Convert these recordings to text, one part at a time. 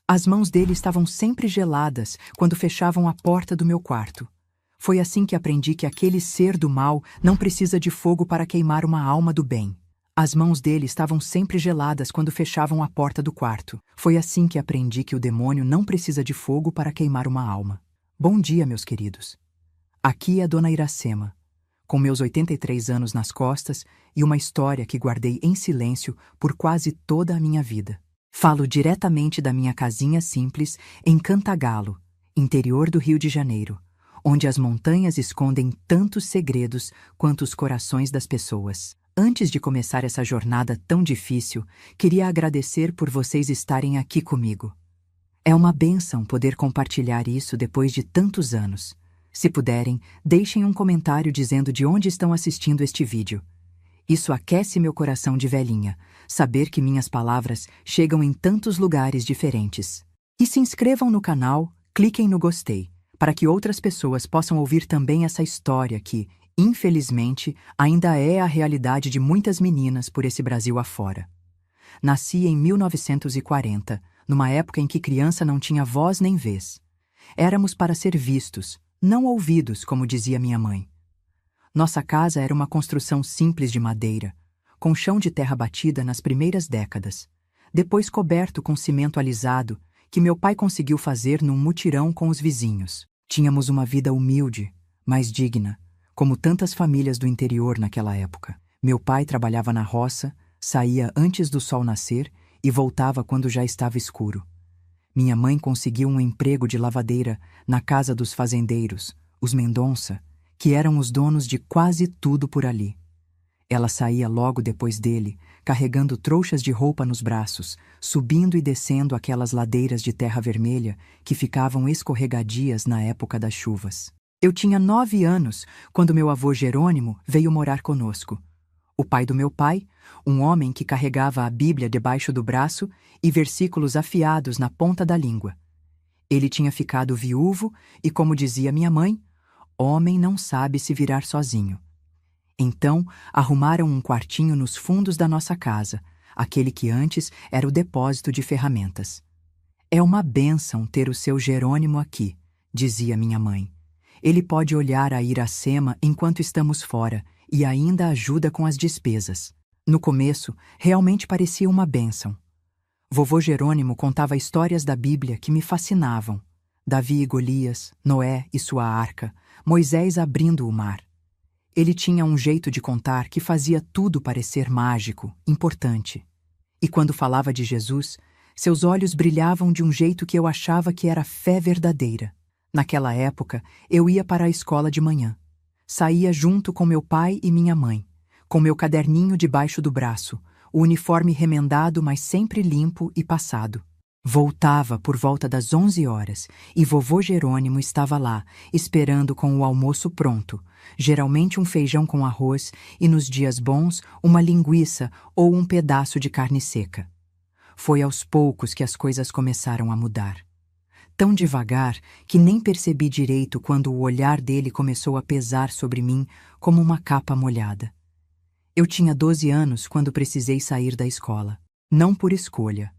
As mãos dele estavam sempre geladas quando fechavam a porta do meu quarto. Foi assim que aprendi que aquele ser do mal não precisa de fogo para queimar uma alma do bem. As mãos dele estavam sempre geladas quando fechavam a porta do quarto. Foi assim que aprendi que o demônio não precisa de fogo para queimar uma alma. Bom dia, meus queridos. Aqui é a Dona Iracema, com meus 83 anos nas costas e uma história que guardei em silêncio por quase toda a minha vida. Falo diretamente da minha casinha simples em Cantagalo, interior do Rio de Janeiro, onde as montanhas escondem tantos segredos quanto os corações das pessoas. Antes de começar essa jornada tão difícil, queria agradecer por vocês estarem aqui comigo. É uma bênção poder compartilhar isso depois de tantos anos. Se puderem, deixem um comentário dizendo de onde estão assistindo este vídeo. Isso aquece meu coração de velhinha, saber que minhas palavras chegam em tantos lugares diferentes. E se inscrevam no canal, cliquem no gostei, para que outras pessoas possam ouvir também essa história que, infelizmente, ainda é a realidade de muitas meninas por esse Brasil afora. Nasci em 1940, numa época em que criança não tinha voz nem vez. Éramos para ser vistos, não ouvidos, como dizia minha mãe. Nossa casa era uma construção simples de madeira, com chão de terra batida nas primeiras décadas, depois coberto com cimento alisado, que meu pai conseguiu fazer num mutirão com os vizinhos. Tínhamos uma vida humilde, mas digna, como tantas famílias do interior naquela época. Meu pai trabalhava na roça, saía antes do sol nascer e voltava quando já estava escuro. Minha mãe conseguiu um emprego de lavadeira na casa dos fazendeiros, os Mendonça, que eram os donos de quase tudo por ali. Ela saía logo depois dele, carregando trouxas de roupa nos braços, subindo e descendo aquelas ladeiras de terra vermelha que ficavam escorregadias na época das chuvas. Eu tinha 9 anos quando meu avô Jerônimo veio morar conosco. O pai do meu pai, um homem que carregava a Bíblia debaixo do braço e versículos afiados na ponta da língua. Ele tinha ficado viúvo e, como dizia minha mãe, homem não sabe se virar sozinho. Então, arrumaram um quartinho nos fundos da nossa casa, aquele que antes era o depósito de ferramentas. É uma bênção ter o seu Jerônimo aqui, dizia minha mãe. Ele pode olhar a Iracema enquanto estamos fora e ainda ajuda com as despesas. No começo, realmente parecia uma bênção. Vovô Jerônimo contava histórias da Bíblia que me fascinavam. Davi e Golias, Noé e sua arca, Moisés abrindo o mar. Ele tinha um jeito de contar que fazia tudo parecer mágico, importante. E quando falava de Jesus, seus olhos brilhavam de um jeito que eu achava que era fé verdadeira. Naquela época, eu ia para a escola de manhã. Saía junto com meu pai e minha mãe, com meu caderninho debaixo do braço, o uniforme remendado, mas sempre limpo e passado. Voltava por volta das 11 horas e vovô Jerônimo estava lá, esperando com o almoço pronto, geralmente um feijão com arroz e, nos dias bons, uma linguiça ou um pedaço de carne seca. Foi aos poucos que as coisas começaram a mudar. Tão devagar que nem percebi direito quando o olhar dele começou a pesar sobre mim como uma capa molhada. Eu tinha 12 anos quando precisei sair da escola. Não por escolha.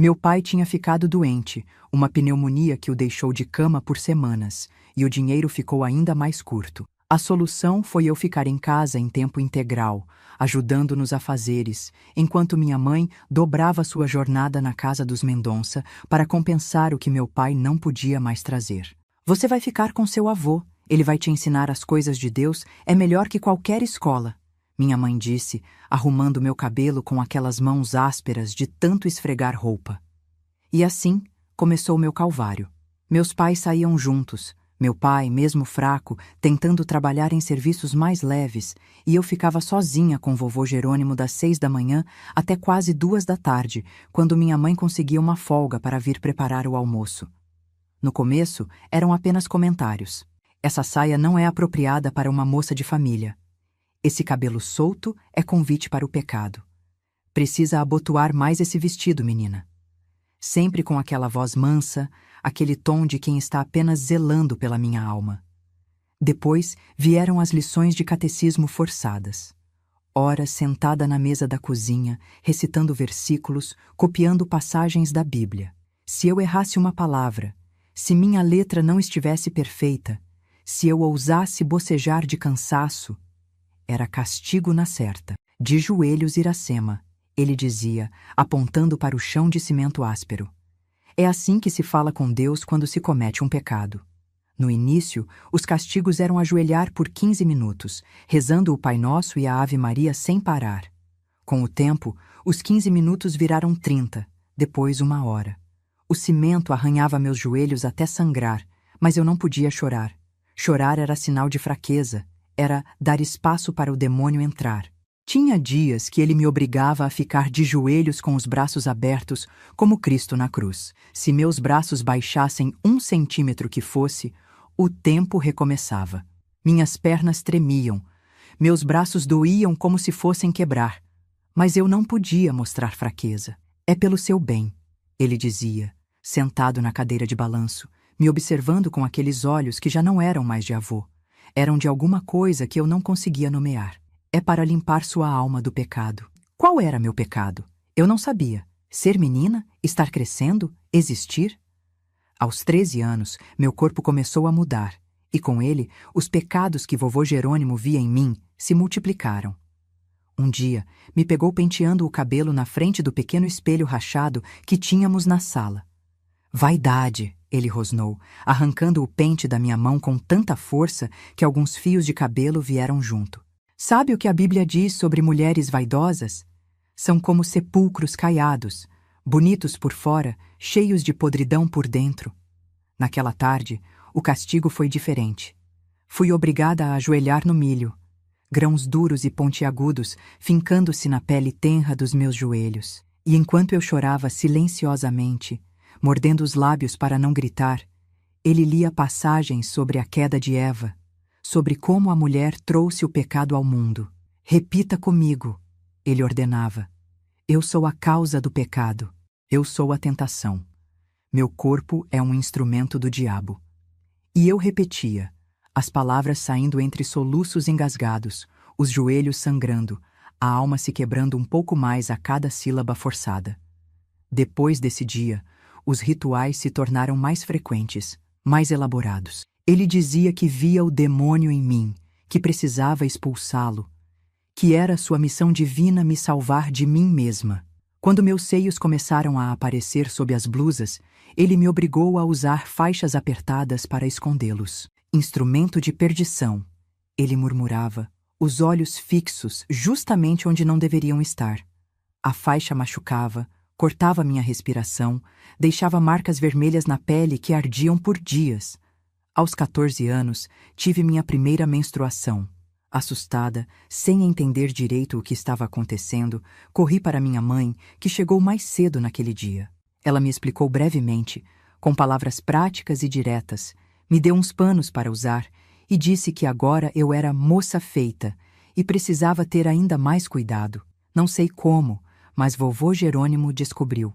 Meu pai tinha ficado doente, uma pneumonia que o deixou de cama por semanas, e o dinheiro ficou ainda mais curto. A solução foi eu ficar em casa em tempo integral, ajudando nos afazeres, enquanto minha mãe dobrava sua jornada na casa dos Mendonça para compensar o que meu pai não podia mais trazer. Você vai ficar com seu avô, ele vai te ensinar as coisas de Deus, é melhor que qualquer escola. Minha mãe disse, arrumando meu cabelo com aquelas mãos ásperas de tanto esfregar roupa. E assim começou meu calvário. Meus pais saíam juntos, meu pai, mesmo fraco, tentando trabalhar em serviços mais leves, e eu ficava sozinha com vovô Jerônimo das 6 da manhã até quase 2 da tarde, quando minha mãe conseguia uma folga para vir preparar o almoço. No começo, eram apenas comentários. Essa saia não é apropriada para uma moça de família. Esse cabelo solto é convite para o pecado. Precisa abotoar mais esse vestido, menina. Sempre com aquela voz mansa, aquele tom de quem está apenas zelando pela minha alma. Depois vieram as lições de catecismo forçadas. Horas sentada na mesa da cozinha, recitando versículos, copiando passagens da Bíblia. Se eu errasse uma palavra, se minha letra não estivesse perfeita, se eu ousasse bocejar de cansaço, era castigo na certa. De joelhos, Iracema, ele dizia, apontando para o chão de cimento áspero. É assim que se fala com Deus quando se comete um pecado. No início, os castigos eram ajoelhar por 15 minutos, rezando o Pai Nosso e a Ave Maria sem parar. Com o tempo, os 15 minutos viraram 30, depois 1 hora. O cimento arranhava meus joelhos até sangrar, mas eu não podia chorar. Chorar era sinal de fraqueza, era dar espaço para o demônio entrar. Tinha dias que ele me obrigava a ficar de joelhos com os braços abertos, como Cristo na cruz. Se meus braços baixassem 1 centímetro que fosse, o tempo recomeçava. Minhas pernas tremiam, meus braços doíam como se fossem quebrar. Mas eu não podia mostrar fraqueza. É pelo seu bem, ele dizia, sentado na cadeira de balanço, me observando com aqueles olhos que já não eram mais de avô. Eram de alguma coisa que eu não conseguia nomear. É para limpar sua alma do pecado. Qual era meu pecado? Eu não sabia. Ser menina? Estar crescendo? Existir? Aos 13 anos, meu corpo começou a mudar, e com ele, os pecados que vovô Jerônimo via em mim se multiplicaram. Um dia, me pegou penteando o cabelo na frente do pequeno espelho rachado que tínhamos na sala. Vaidade, ele rosnou, arrancando o pente da minha mão com tanta força que alguns fios de cabelo vieram junto. Sabe o que a Bíblia diz sobre mulheres vaidosas? São como sepulcros caiados, bonitos por fora, cheios de podridão por dentro. Naquela tarde, o castigo foi diferente. Fui obrigada a ajoelhar no milho, grãos duros e pontiagudos fincando-se na pele tenra dos meus joelhos. E enquanto eu chorava silenciosamente, mordendo os lábios para não gritar, ele lia passagens sobre a queda de Eva, sobre como a mulher trouxe o pecado ao mundo. Repita comigo, ele ordenava. Eu sou a causa do pecado. Eu sou a tentação. Meu corpo é um instrumento do diabo. E eu repetia, as palavras saindo entre soluços engasgados, os joelhos sangrando, a alma se quebrando um pouco mais a cada sílaba forçada. Depois desse dia, os rituais se tornaram mais frequentes, mais elaborados. Ele dizia que via o demônio em mim, que precisava expulsá-lo, que era sua missão divina me salvar de mim mesma. Quando meus seios começaram a aparecer sob as blusas, ele me obrigou a usar faixas apertadas para escondê-los. Instrumento de perdição, ele murmurava, os olhos fixos justamente onde não deveriam estar. A faixa machucava, cortava minha respiração, deixava marcas vermelhas na pele que ardiam por dias. Aos 14 anos, tive minha primeira menstruação. Assustada, sem entender direito o que estava acontecendo, corri para minha mãe, que chegou mais cedo naquele dia. Ela me explicou brevemente, com palavras práticas e diretas, me deu uns panos para usar e disse que agora eu era moça feita e precisava ter ainda mais cuidado. Não sei como, mas vovô Jerônimo descobriu.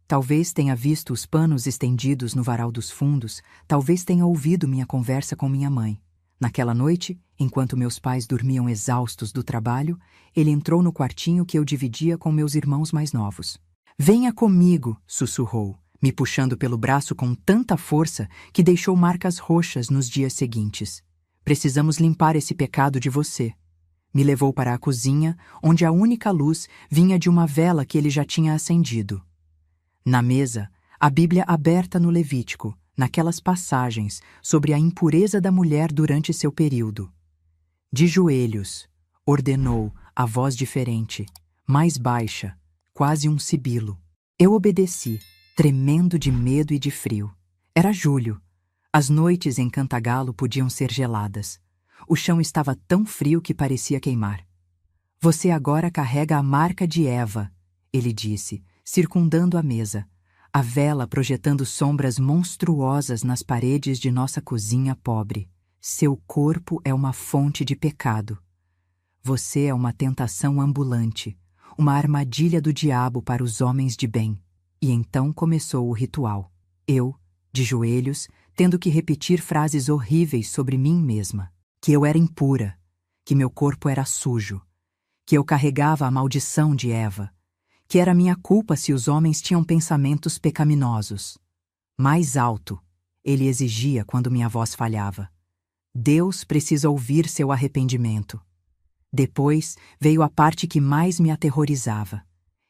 Talvez tenha visto os panos estendidos no varal dos fundos, talvez tenha ouvido minha conversa com minha mãe. Naquela noite, enquanto meus pais dormiam exaustos do trabalho, ele entrou no quartinho que eu dividia com meus irmãos mais novos. Venha comigo, sussurrou, me puxando pelo braço com tanta força que deixou marcas roxas nos dias seguintes. Precisamos limpar esse pecado de você. Me levou para a cozinha, onde a única luz vinha de uma vela que ele já tinha acendido. Na mesa, a Bíblia aberta no Levítico, naquelas passagens sobre a impureza da mulher durante seu período. De joelhos, ordenou, a voz diferente, mais baixa, quase um sibilo. Eu obedeci, tremendo de medo e de frio. Era julho. As noites em Cantagalo podiam ser geladas. O chão estava tão frio que parecia queimar. Você agora carrega a marca de Eva, ele disse, circundando a mesa, a vela projetando sombras monstruosas nas paredes de nossa cozinha pobre. Seu corpo é uma fonte de pecado. Você é uma tentação ambulante, uma armadilha do diabo para os homens de bem. E então começou o ritual. Eu, de joelhos, tendo que repetir frases horríveis sobre mim mesma. Que eu era impura, que meu corpo era sujo, que eu carregava a maldição de Eva, que era minha culpa se os homens tinham pensamentos pecaminosos. Mais alto, ele exigia quando minha voz falhava. Deus precisa ouvir seu arrependimento. Depois veio a parte que mais me aterrorizava.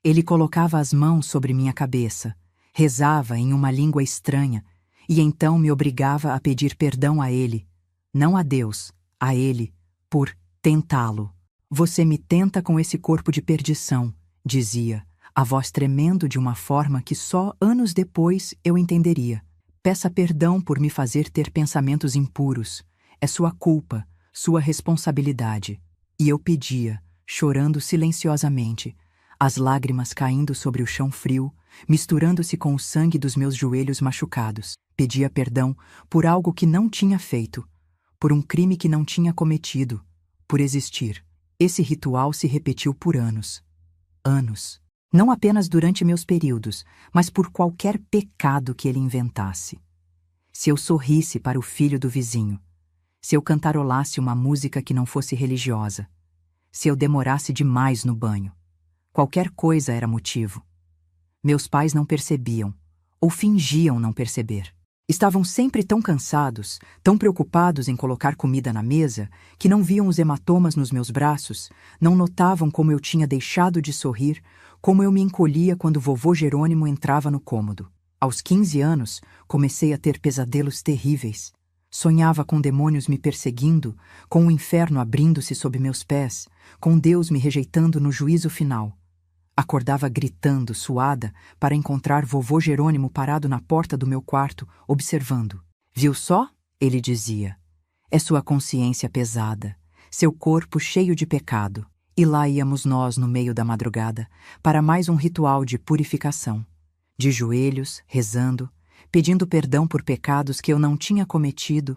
Ele colocava as mãos sobre minha cabeça, rezava em uma língua estranha e então me obrigava a pedir perdão a ele, não a Deus, a ele, por tentá-lo. Você me tenta com esse corpo de perdição, dizia, a voz tremendo de uma forma que só anos depois eu entenderia. Peça perdão por me fazer ter pensamentos impuros. É sua culpa, sua responsabilidade. E eu pedia, chorando silenciosamente, as lágrimas caindo sobre o chão frio, misturando-se com o sangue dos meus joelhos machucados. Pedia perdão por algo que não tinha feito, por um crime que não tinha cometido, por existir. Esse ritual se repetiu por anos. Anos. Não apenas durante meus períodos, mas por qualquer pecado que ele inventasse. Se eu sorrisse para o filho do vizinho, se eu cantarolasse uma música que não fosse religiosa, se eu demorasse demais no banho, qualquer coisa era motivo. Meus pais não percebiam, ou fingiam não perceber. Estavam sempre tão cansados, tão preocupados em colocar comida na mesa, que não viam os hematomas nos meus braços, não notavam como eu tinha deixado de sorrir, como eu me encolhia quando vovô Jerônimo entrava no cômodo. Aos 15 anos, comecei a ter pesadelos terríveis. Sonhava com demônios me perseguindo, com o inferno abrindo-se sob meus pés, com Deus me rejeitando no juízo final. Acordava gritando, suada, para encontrar vovô Jerônimo parado na porta do meu quarto, observando. Viu só? Ele dizia. É sua consciência pesada, seu corpo cheio de pecado. E lá íamos nós no meio da madrugada, para mais um ritual de purificação. De joelhos, rezando, pedindo perdão por pecados que eu não tinha cometido,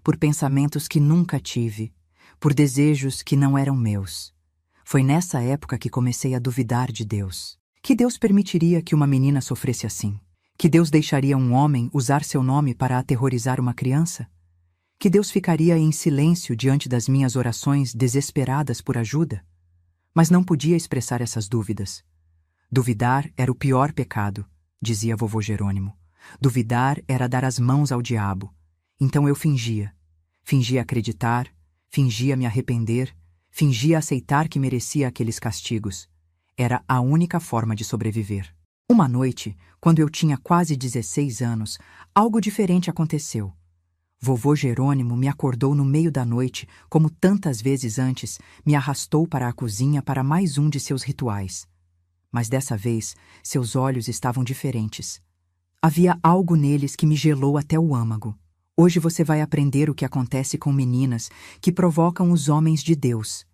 por pensamentos que nunca tive, por desejos que não eram meus. Foi nessa época que comecei a duvidar de Deus. Que Deus permitiria que uma menina sofresse assim? Que Deus deixaria um homem usar seu nome para aterrorizar uma criança? Que Deus ficaria em silêncio diante das minhas orações desesperadas por ajuda? Mas não podia expressar essas dúvidas. Duvidar era o pior pecado, dizia vovô Jerônimo. Duvidar era dar as mãos ao diabo. Então eu fingia. Fingia acreditar, fingia me arrepender, fingia aceitar que merecia aqueles castigos. Era a única forma de sobreviver. Uma noite, quando eu tinha quase 16 anos, algo diferente aconteceu. Vovô Jerônimo me acordou no meio da noite, como tantas vezes antes, me arrastou para a cozinha para mais um de seus rituais. Mas dessa vez, seus olhos estavam diferentes. Havia algo neles que me gelou até o âmago. Hoje você vai aprender o que acontece com meninas que provocam os homens de Deus,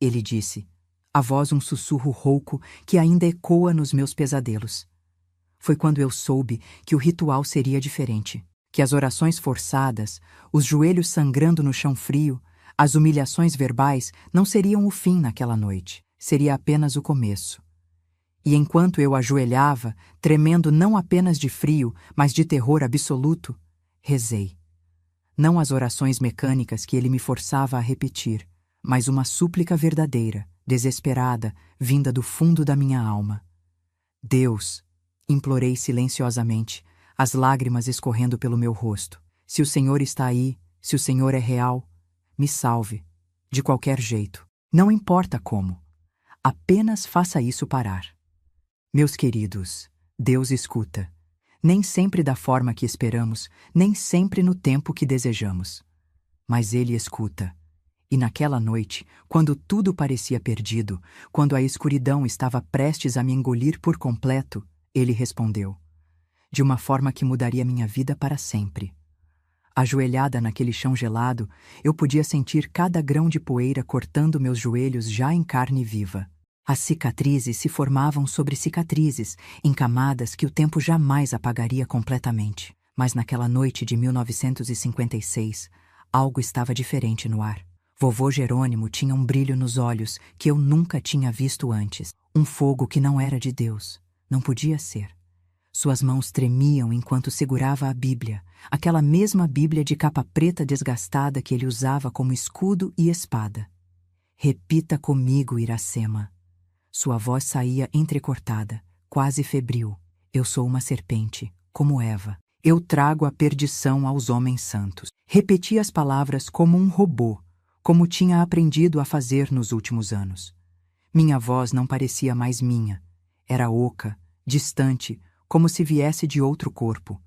ele disse, a voz um sussurro rouco que ainda ecoa nos meus pesadelos. Foi quando eu soube que o ritual seria diferente, que as orações forçadas, os joelhos sangrando no chão frio, as humilhações verbais não seriam o fim naquela noite, seria apenas o começo. E enquanto eu ajoelhava, tremendo não apenas de frio, mas de terror absoluto, rezei. Não as orações mecânicas que ele me forçava a repetir, mas uma súplica verdadeira, desesperada, vinda do fundo da minha alma. Deus, implorei silenciosamente, as lágrimas escorrendo pelo meu rosto. Se o Senhor está aí, se o Senhor é real, me salve, de qualquer jeito. Não importa como. Apenas faça isso parar. Meus queridos, Deus escuta. Nem sempre da forma que esperamos, nem sempre no tempo que desejamos. Mas Ele escuta. E naquela noite, quando tudo parecia perdido, quando a escuridão estava prestes a me engolir por completo, Ele respondeu. De uma forma que mudaria minha vida para sempre. Ajoelhada naquele chão gelado, eu podia sentir cada grão de poeira cortando meus joelhos já em carne viva. As cicatrizes se formavam sobre cicatrizes, em camadas que o tempo jamais apagaria completamente. Mas naquela noite de 1956, algo estava diferente no ar. Vovô Jerônimo tinha um brilho nos olhos que eu nunca tinha visto antes. Um fogo que não era de Deus. Não podia ser. Suas mãos tremiam enquanto segurava a Bíblia, aquela mesma Bíblia de capa preta desgastada que ele usava como escudo e espada. Repita comigo, Iracema. Sua voz saía entrecortada, quase febril. Eu sou uma serpente, como Eva. Eu trago a perdição aos homens santos. Repeti as palavras como um robô, como tinha aprendido a fazer nos últimos anos. Minha voz não parecia mais minha. Era oca, distante, como se viesse de outro corpo.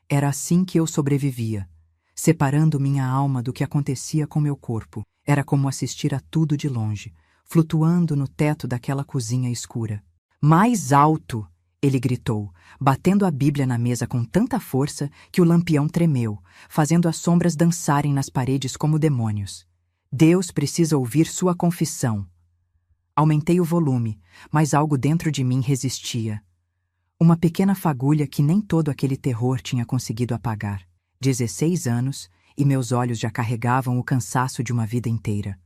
Era assim que eu sobrevivia, separando minha alma do que acontecia com meu corpo. Era como assistir a tudo de longe, flutuando no teto daquela cozinha escura. Mais alto! Ele gritou, batendo a Bíblia na mesa com tanta força que o lampião tremeu, fazendo as sombras dançarem nas paredes como demônios. Deus precisa ouvir sua confissão. Aumentei o volume, mas algo dentro de mim resistia. Uma pequena fagulha que nem todo aquele terror tinha conseguido apagar. 16 anos, e meus olhos já carregavam o cansaço de uma vida inteira.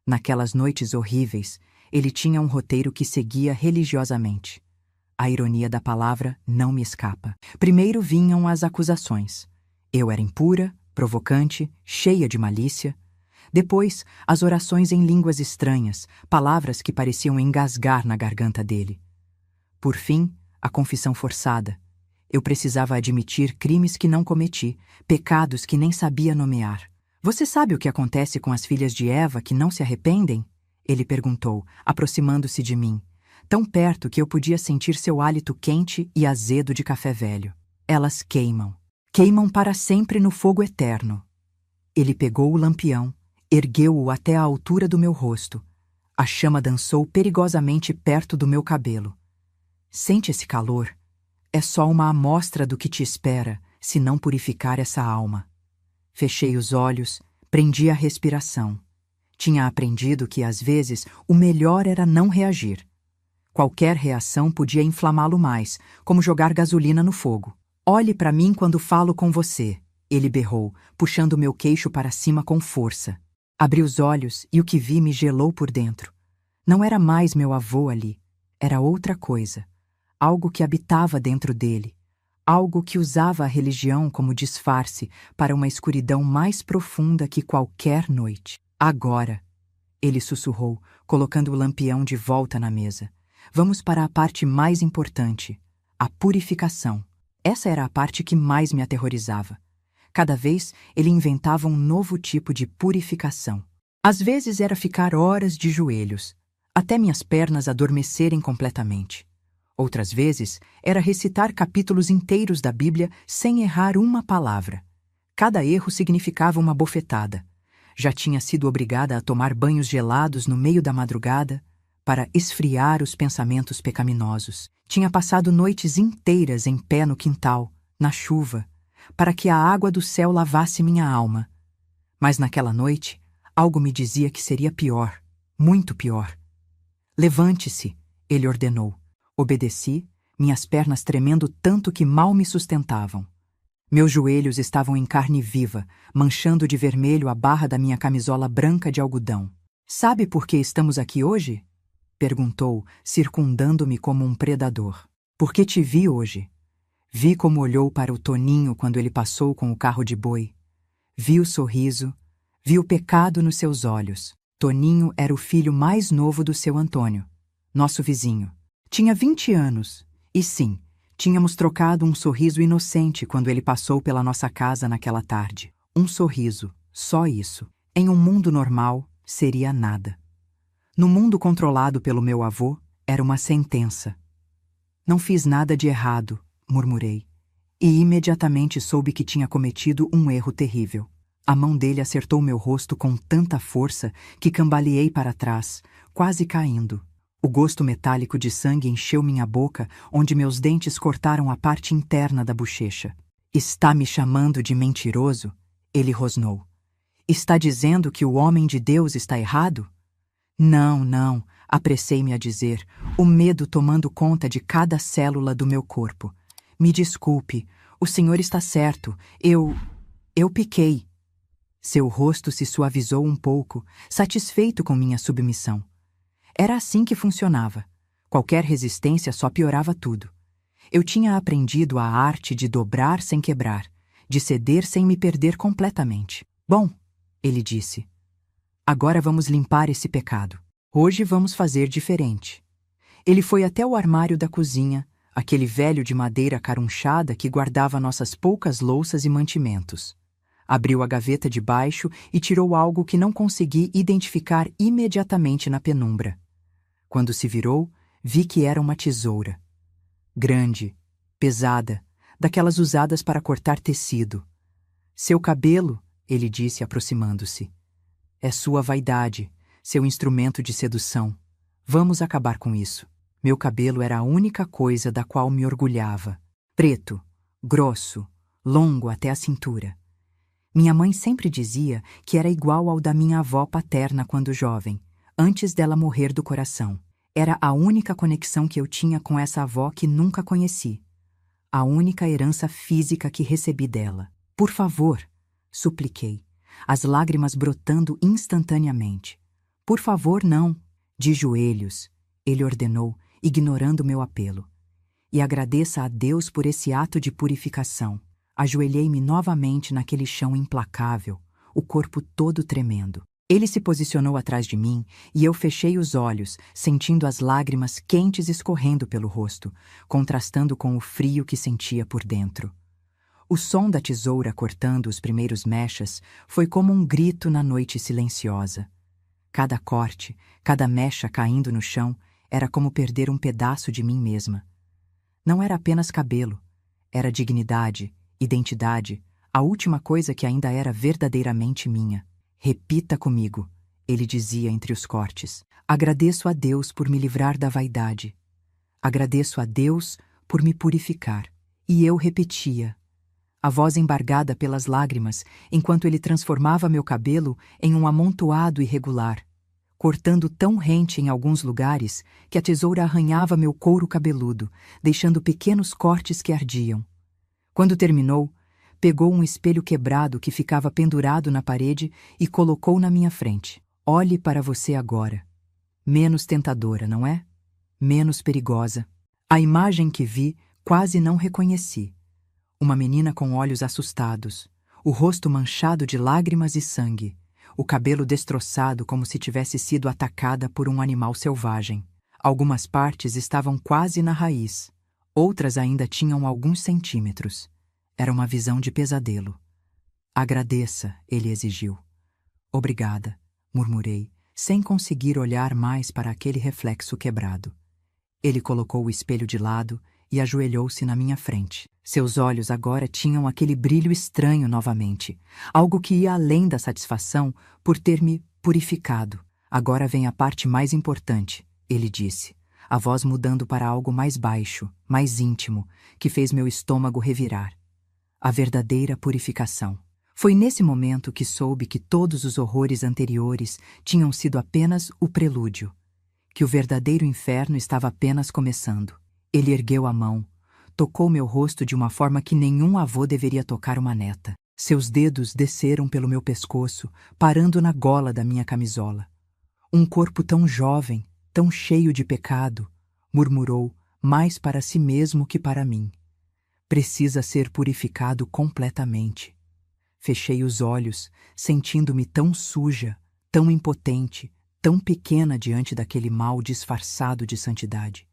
Naquelas noites horríveis, ele tinha um roteiro que seguia religiosamente. A ironia da palavra não me escapa. Primeiro vinham as acusações. Eu era impura, provocante, cheia de malícia. Depois, as orações em línguas estranhas, palavras que pareciam engasgar na garganta dele. Por fim, a confissão forçada. Eu precisava admitir crimes que não cometi, pecados que nem sabia nomear. Você sabe o que acontece com as filhas de Eva que não se arrependem? Ele perguntou, aproximando-se de mim, tão perto que eu podia sentir seu hálito quente e azedo de café velho. Elas queimam. Queimam para sempre no fogo eterno. Ele pegou o lampião, ergueu-o até a altura do meu rosto. A chama dançou perigosamente perto do meu cabelo. Sente esse calor? É só uma amostra do que te espera, se não purificar essa alma. Fechei os olhos, prendi a respiração. Tinha aprendido que, às vezes, o melhor era não reagir. Qualquer reação podia inflamá-lo mais, como jogar gasolina no fogo. Olhe para mim quando falo com você, ele berrou, puxando meu queixo para cima com força. Abri os olhos e o que vi me gelou por dentro. Não era mais meu avô ali, era outra coisa. Algo que habitava dentro dele. Algo que usava a religião como disfarce para uma escuridão mais profunda que qualquer noite. Agora, ele sussurrou, colocando o lampião de volta na mesa. Vamos para a parte mais importante, a purificação. Essa era a parte que mais me aterrorizava. Cada vez ele inventava um novo tipo de purificação. Às vezes era ficar horas de joelhos, até minhas pernas adormecerem completamente. Outras vezes era recitar capítulos inteiros da Bíblia sem errar uma palavra. Cada erro significava uma bofetada. Já tinha sido obrigada a tomar banhos gelados no meio da madrugada para esfriar os pensamentos pecaminosos. Tinha passado noites inteiras em pé no quintal, na chuva, para que a água do céu lavasse minha alma. Mas naquela noite, algo me dizia que seria pior, muito pior. Levante-se, ele ordenou. Obedeci, minhas pernas tremendo tanto que mal me sustentavam. Meus joelhos estavam em carne viva, manchando de vermelho a barra da minha camisola branca de algodão. Sabe por que estamos aqui hoje? Perguntou, circundando-me como um predador. Porque te vi hoje. Vi como olhou para o Toninho quando ele passou com o carro de boi. Vi o sorriso, vi o pecado nos seus olhos. Toninho era o filho mais novo do seu Antônio, nosso vizinho. Tinha 20 anos, e sim, tínhamos trocado um sorriso inocente quando ele passou pela nossa casa naquela tarde. Um sorriso, só isso. Em um mundo normal, seria nada. No mundo controlado pelo meu avô, era uma sentença. Não fiz nada de errado, murmurei, e imediatamente soube que tinha cometido um erro terrível. A mão dele acertou meu rosto com tanta força que cambaleei para trás, quase caindo. O gosto metálico de sangue encheu minha boca, onde meus dentes cortaram a parte interna da bochecha. Está me chamando de mentiroso? Ele rosnou. Está dizendo que o homem de Deus está errado? Não, não, apressei-me a dizer, o medo tomando conta de cada célula do meu corpo. Me desculpe, o senhor está certo, eu pequei. Seu rosto se suavizou um pouco, satisfeito com minha submissão. Era assim que funcionava. Qualquer resistência só piorava tudo. Eu tinha aprendido a arte de dobrar sem quebrar, de ceder sem me perder completamente. Bom, ele disse, agora vamos limpar esse pecado. Hoje vamos fazer diferente. Ele foi até o armário da cozinha, aquele velho de madeira carunchada que guardava nossas poucas louças e mantimentos. Abriu a gaveta de baixo e tirou algo que não consegui identificar imediatamente na penumbra. Quando se virou, vi que era uma tesoura. Grande, pesada, daquelas usadas para cortar tecido. Seu cabelo, ele disse aproximando-se. É sua vaidade, seu instrumento de sedução. Vamos acabar com isso. Meu cabelo era a única coisa da qual me orgulhava. Preto, grosso, longo até a cintura. Minha mãe sempre dizia que era igual ao da minha avó paterna quando jovem, antes dela morrer do coração. Era a única conexão que eu tinha com essa avó que nunca conheci. A única herança física que recebi dela. Por favor, supliquei, as lágrimas brotando instantaneamente. Por favor, não. De joelhos, ele ordenou, ignorando meu apelo. E agradeça a Deus por esse ato de purificação. Ajoelhei-me novamente naquele chão implacável, o corpo todo tremendo. Ele se posicionou atrás de mim e eu fechei os olhos, sentindo as lágrimas quentes escorrendo pelo rosto, contrastando com o frio que sentia por dentro. O som da tesoura cortando os primeiros mechas foi como um grito na noite silenciosa. Cada corte, cada mecha caindo no chão, era como perder um pedaço de mim mesma. Não era apenas cabelo, era dignidade, identidade, a última coisa que ainda era verdadeiramente minha. Repita comigo, ele dizia entre os cortes. Agradeço a Deus por me livrar da vaidade. Agradeço a Deus por me purificar. E eu repetia, a voz embargada pelas lágrimas, enquanto ele transformava meu cabelo em um amontoado irregular, cortando tão rente em alguns lugares que a tesoura arranhava meu couro cabeludo, deixando pequenos cortes que ardiam. Quando terminou, pegou um espelho quebrado que ficava pendurado na parede e colocou na minha frente. Olhe para você agora. Menos tentadora, não é? Menos perigosa. A imagem que vi quase não reconheci. Uma menina com olhos assustados, o rosto manchado de lágrimas e sangue, o cabelo destroçado como se tivesse sido atacada por um animal selvagem. Algumas partes estavam quase na raiz, outras ainda tinham alguns centímetros. Era uma visão de pesadelo. Agradeça, ele exigiu. Obrigada, murmurei, sem conseguir olhar mais para aquele reflexo quebrado. Ele colocou o espelho de lado e ajoelhou-se na minha frente. Seus olhos agora tinham aquele brilho estranho novamente, algo que ia além da satisfação por ter me purificado. Agora vem a parte mais importante, ele disse, a voz mudando para algo mais baixo, mais íntimo, que fez meu estômago revirar. A verdadeira purificação. Foi nesse momento que soube que todos os horrores anteriores tinham sido apenas o prelúdio, que o verdadeiro inferno estava apenas começando. Ele ergueu a mão, tocou meu rosto de uma forma que nenhum avô deveria tocar uma neta. Seus dedos desceram pelo meu pescoço, parando na gola da minha camisola. Um corpo tão jovem, tão cheio de pecado, murmurou, mais para si mesmo que para mim. Precisa ser purificado completamente. Fechei os olhos, sentindo-me tão suja, tão impotente, tão pequena diante daquele mal disfarçado de santidade.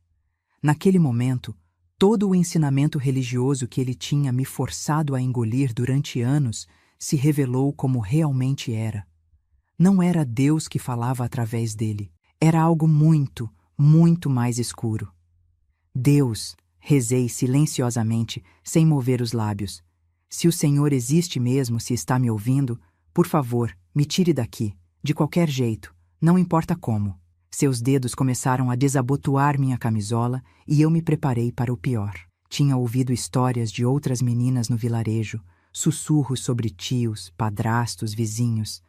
Naquele momento, todo o ensinamento religioso que ele tinha me forçado a engolir durante anos se revelou como realmente era. Não era Deus que falava através dele. Era algo muito, muito mais escuro. Deus, rezei silenciosamente, sem mover os lábios. Se o Senhor existe mesmo, se está me ouvindo, por favor, me tire daqui, de qualquer jeito, não importa como. Seus dedos começaram a desabotoar minha camisola e eu me preparei para o pior. Tinha ouvido histórias de outras meninas no vilarejo, sussurros sobre tios, padrastos, vizinhos.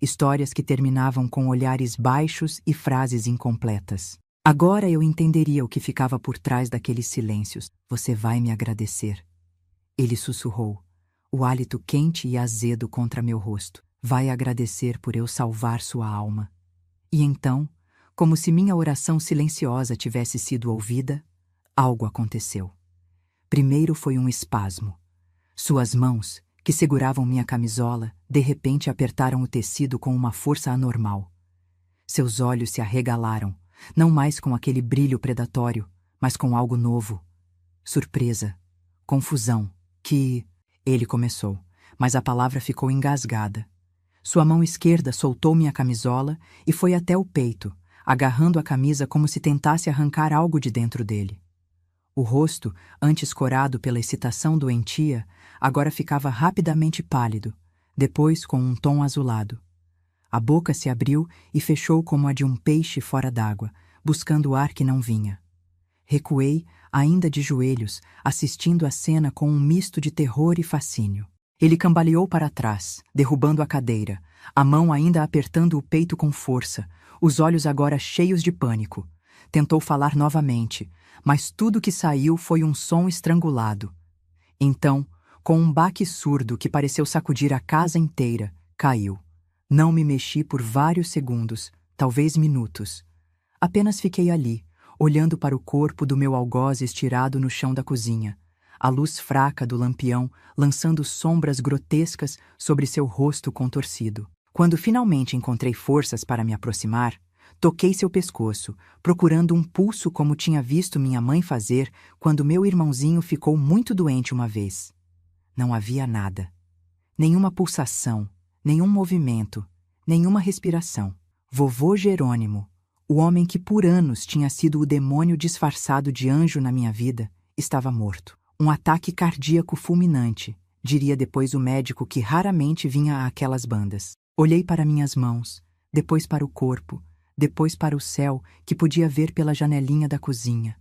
Histórias que terminavam com olhares baixos e frases incompletas. Agora eu entenderia o que ficava por trás daqueles silêncios. Você vai me agradecer. Ele sussurrou, o hálito quente e azedo contra meu rosto. Vai agradecer por eu salvar sua alma. E então, como se minha oração silenciosa tivesse sido ouvida, algo aconteceu. Primeiro foi um espasmo. Suas mãos, que seguravam minha camisola, de repente apertaram o tecido com uma força anormal. Seus olhos se arregalaram, não mais com aquele brilho predatório, mas com algo novo. Surpresa, confusão, que... Ele começou, mas a palavra ficou engasgada. Sua mão esquerda soltou minha camisola e foi até o peito, agarrando a camisa como se tentasse arrancar algo de dentro dele. O rosto, antes corado pela excitação doentia, agora ficava rapidamente pálido, depois com um tom azulado. A boca se abriu e fechou como a de um peixe fora d'água, buscando o ar que não vinha. Recuei, ainda de joelhos, assistindo a cena com um misto de terror e fascínio. Ele cambaleou para trás, derrubando a cadeira, a mão ainda apertando o peito com força, os olhos agora cheios de pânico. Tentou falar novamente, mas tudo que saiu foi um som estrangulado. Então, com um baque surdo que pareceu sacudir a casa inteira, caiu. Não me mexi por vários segundos, talvez minutos. Apenas fiquei ali, olhando para o corpo do meu algoz estirado no chão da cozinha, a luz fraca do lampião lançando sombras grotescas sobre seu rosto contorcido. Quando finalmente encontrei forças para me aproximar, toquei seu pescoço, procurando um pulso como tinha visto minha mãe fazer quando meu irmãozinho ficou muito doente uma vez. Não havia nada. Nenhuma pulsação, nenhum movimento, nenhuma respiração. Vovô Jerônimo, o homem que por anos tinha sido o demônio disfarçado de anjo na minha vida, estava morto. Um ataque cardíaco fulminante, diria depois o médico que raramente vinha àquelas bandas. Olhei para minhas mãos, depois para o corpo, depois para o céu que podia ver pela janelinha da cozinha.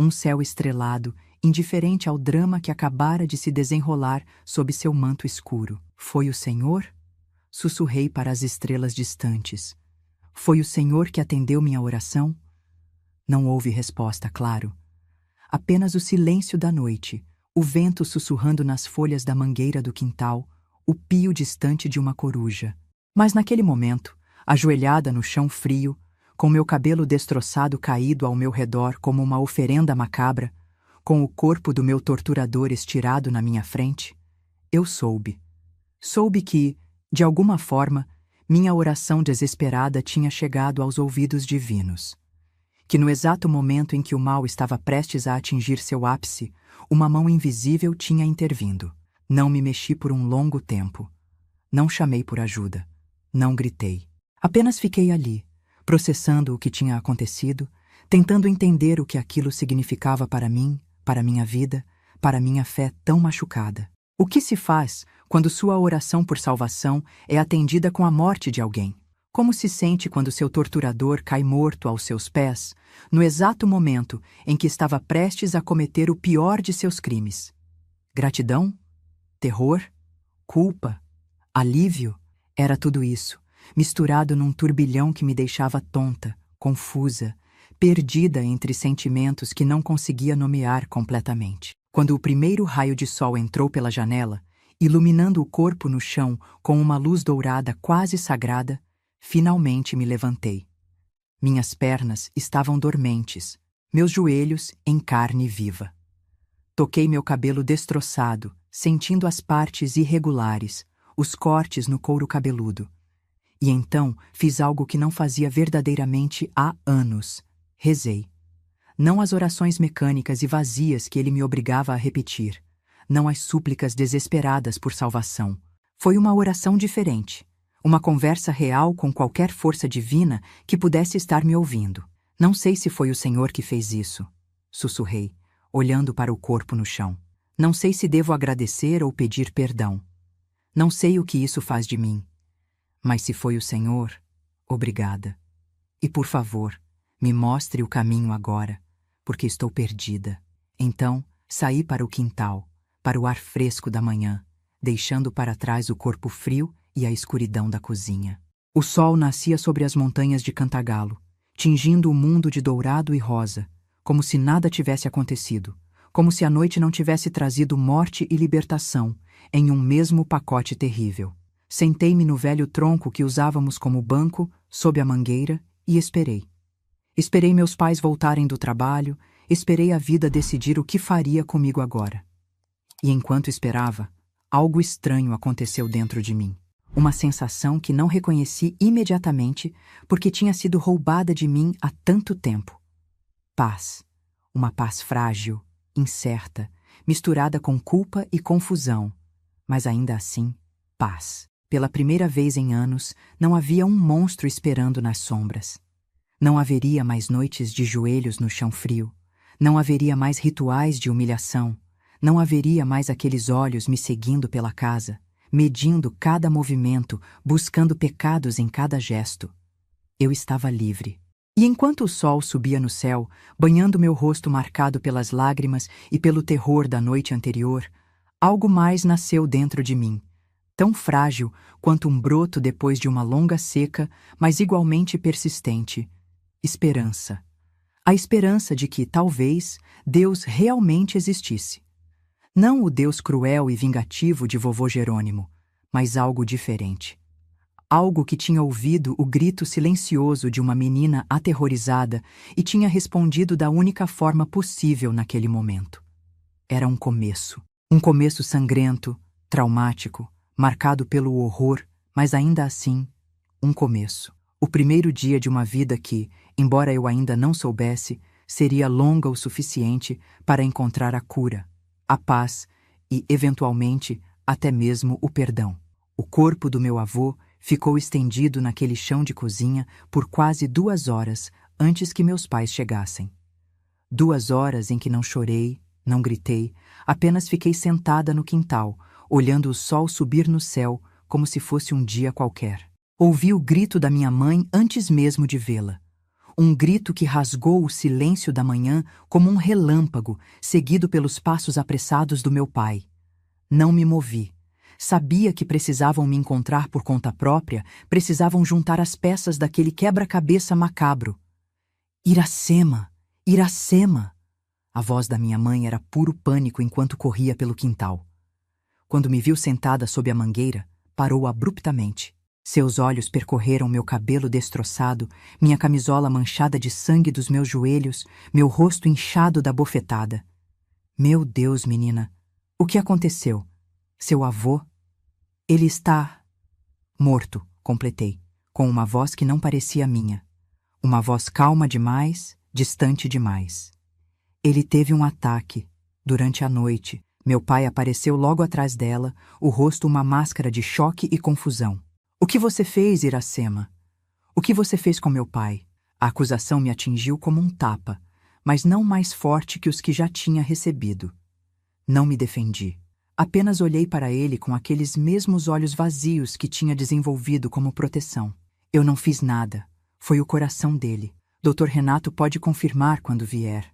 Um céu estrelado, indiferente ao drama que acabara de se desenrolar sob seu manto escuro. Foi o Senhor? Sussurrei para as estrelas distantes. Foi o Senhor que atendeu minha oração? Não houve resposta, claro. Apenas o silêncio da noite, o vento sussurrando nas folhas da mangueira do quintal, o pio distante de uma coruja. Mas naquele momento, ajoelhada no chão frio, com meu cabelo destroçado caído ao meu redor como uma oferenda macabra, com o corpo do meu torturador estirado na minha frente, eu soube. Soube que, de alguma forma, minha oração desesperada tinha chegado aos ouvidos divinos. Que no exato momento em que o mal estava prestes a atingir seu ápice, uma mão invisível tinha intervindo. Não me mexi por um longo tempo. Não chamei por ajuda. Não gritei. Apenas fiquei ali, processando o que tinha acontecido, tentando entender o que aquilo significava para mim, para minha vida, para minha fé tão machucada. O que se faz quando sua oração por salvação é atendida com a morte de alguém? Como se sente quando seu torturador cai morto aos seus pés, no exato momento em que estava prestes a cometer o pior de seus crimes? Gratidão? Terror? Culpa? Alívio? Era tudo isso, misturado num turbilhão que me deixava tonta, confusa, perdida entre sentimentos que não conseguia nomear completamente. Quando o primeiro raio de sol entrou pela janela, iluminando o corpo no chão com uma luz dourada quase sagrada, finalmente me levantei. Minhas pernas estavam dormentes, meus joelhos em carne viva. Toquei meu cabelo destroçado, sentindo as partes irregulares, os cortes no couro cabeludo. E então fiz algo que não fazia verdadeiramente há anos. Rezei. Não as orações mecânicas e vazias que ele me obrigava a repetir, não as súplicas desesperadas por salvação. Foi uma oração diferente. Uma conversa real com qualquer força divina que pudesse estar me ouvindo. Não sei se foi o Senhor que fez isso, sussurrei, olhando para o corpo no chão. Não sei se devo agradecer ou pedir perdão. Não sei o que isso faz de mim. Mas se foi o Senhor, obrigada. E por favor, me mostre o caminho agora, porque estou perdida. Então, saí para o quintal, para o ar fresco da manhã, deixando para trás o corpo frio e a escuridão da cozinha. O sol nascia sobre as montanhas de Cantagalo, tingindo o mundo de dourado e rosa, como se nada tivesse acontecido, como se a noite não tivesse trazido morte e libertação em um mesmo pacote terrível. Sentei-me no velho tronco que usávamos como banco, sob a mangueira, e esperei. Esperei meus pais voltarem do trabalho, esperei a vida decidir o que faria comigo agora. E enquanto esperava, algo estranho aconteceu dentro de mim. Uma sensação que não reconheci imediatamente porque tinha sido roubada de mim há tanto tempo. Paz. Uma paz frágil, incerta, misturada com culpa e confusão, mas ainda assim, paz. Pela primeira vez em anos, não havia um monstro esperando nas sombras. Não haveria mais noites de joelhos no chão frio. Não haveria mais rituais de humilhação. Não haveria mais aqueles olhos me seguindo pela casa, medindo cada movimento, buscando pecados em cada gesto. Eu estava livre. E enquanto o sol subia no céu, banhando meu rosto marcado pelas lágrimas e pelo terror da noite anterior, algo mais nasceu dentro de mim, tão frágil quanto um broto depois de uma longa seca, mas igualmente persistente. Esperança. A esperança de que, talvez, Deus realmente existisse. Não o Deus cruel e vingativo de vovô Jerônimo, mas algo diferente. Algo que tinha ouvido o grito silencioso de uma menina aterrorizada e tinha respondido da única forma possível naquele momento. Era um começo. Um começo sangrento, traumático, marcado pelo horror, mas ainda assim, um começo. O primeiro dia de uma vida que, embora eu ainda não soubesse, seria longa o suficiente para encontrar a cura, a paz e, eventualmente, até mesmo o perdão. O corpo do meu avô ficou estendido naquele chão de cozinha por quase 2 horas antes que meus pais chegassem. 2 horas em que não chorei, não gritei, apenas fiquei sentada no quintal, olhando o sol subir no céu como se fosse um dia qualquer. Ouvi o grito da minha mãe antes mesmo de vê-la. Um grito que rasgou o silêncio da manhã como um relâmpago, seguido pelos passos apressados do meu pai. Não me movi. Sabia que precisavam me encontrar por conta própria, precisavam juntar as peças daquele quebra-cabeça macabro. Iracema! Iracema! A voz da minha mãe era puro pânico enquanto corria pelo quintal. Quando me viu sentada sob a mangueira, parou abruptamente. Seus olhos percorreram meu cabelo destroçado, minha camisola manchada de sangue dos meus joelhos, meu rosto inchado da bofetada. Meu Deus, menina, o que aconteceu? Seu avô? Ele está... morto, completei, com uma voz que não parecia minha. Uma voz calma demais, distante demais. Ele teve um ataque. Durante a noite, meu pai apareceu logo atrás dela, o rosto uma máscara de choque e confusão. O que você fez, Iracema? O que você fez com meu pai? A acusação me atingiu como um tapa, mas não mais forte que os que já tinha recebido. Não me defendi. Apenas olhei para ele com aqueles mesmos olhos vazios que tinha desenvolvido como proteção. Eu não fiz nada. Foi o coração dele. Dr. Renato pode confirmar quando vier.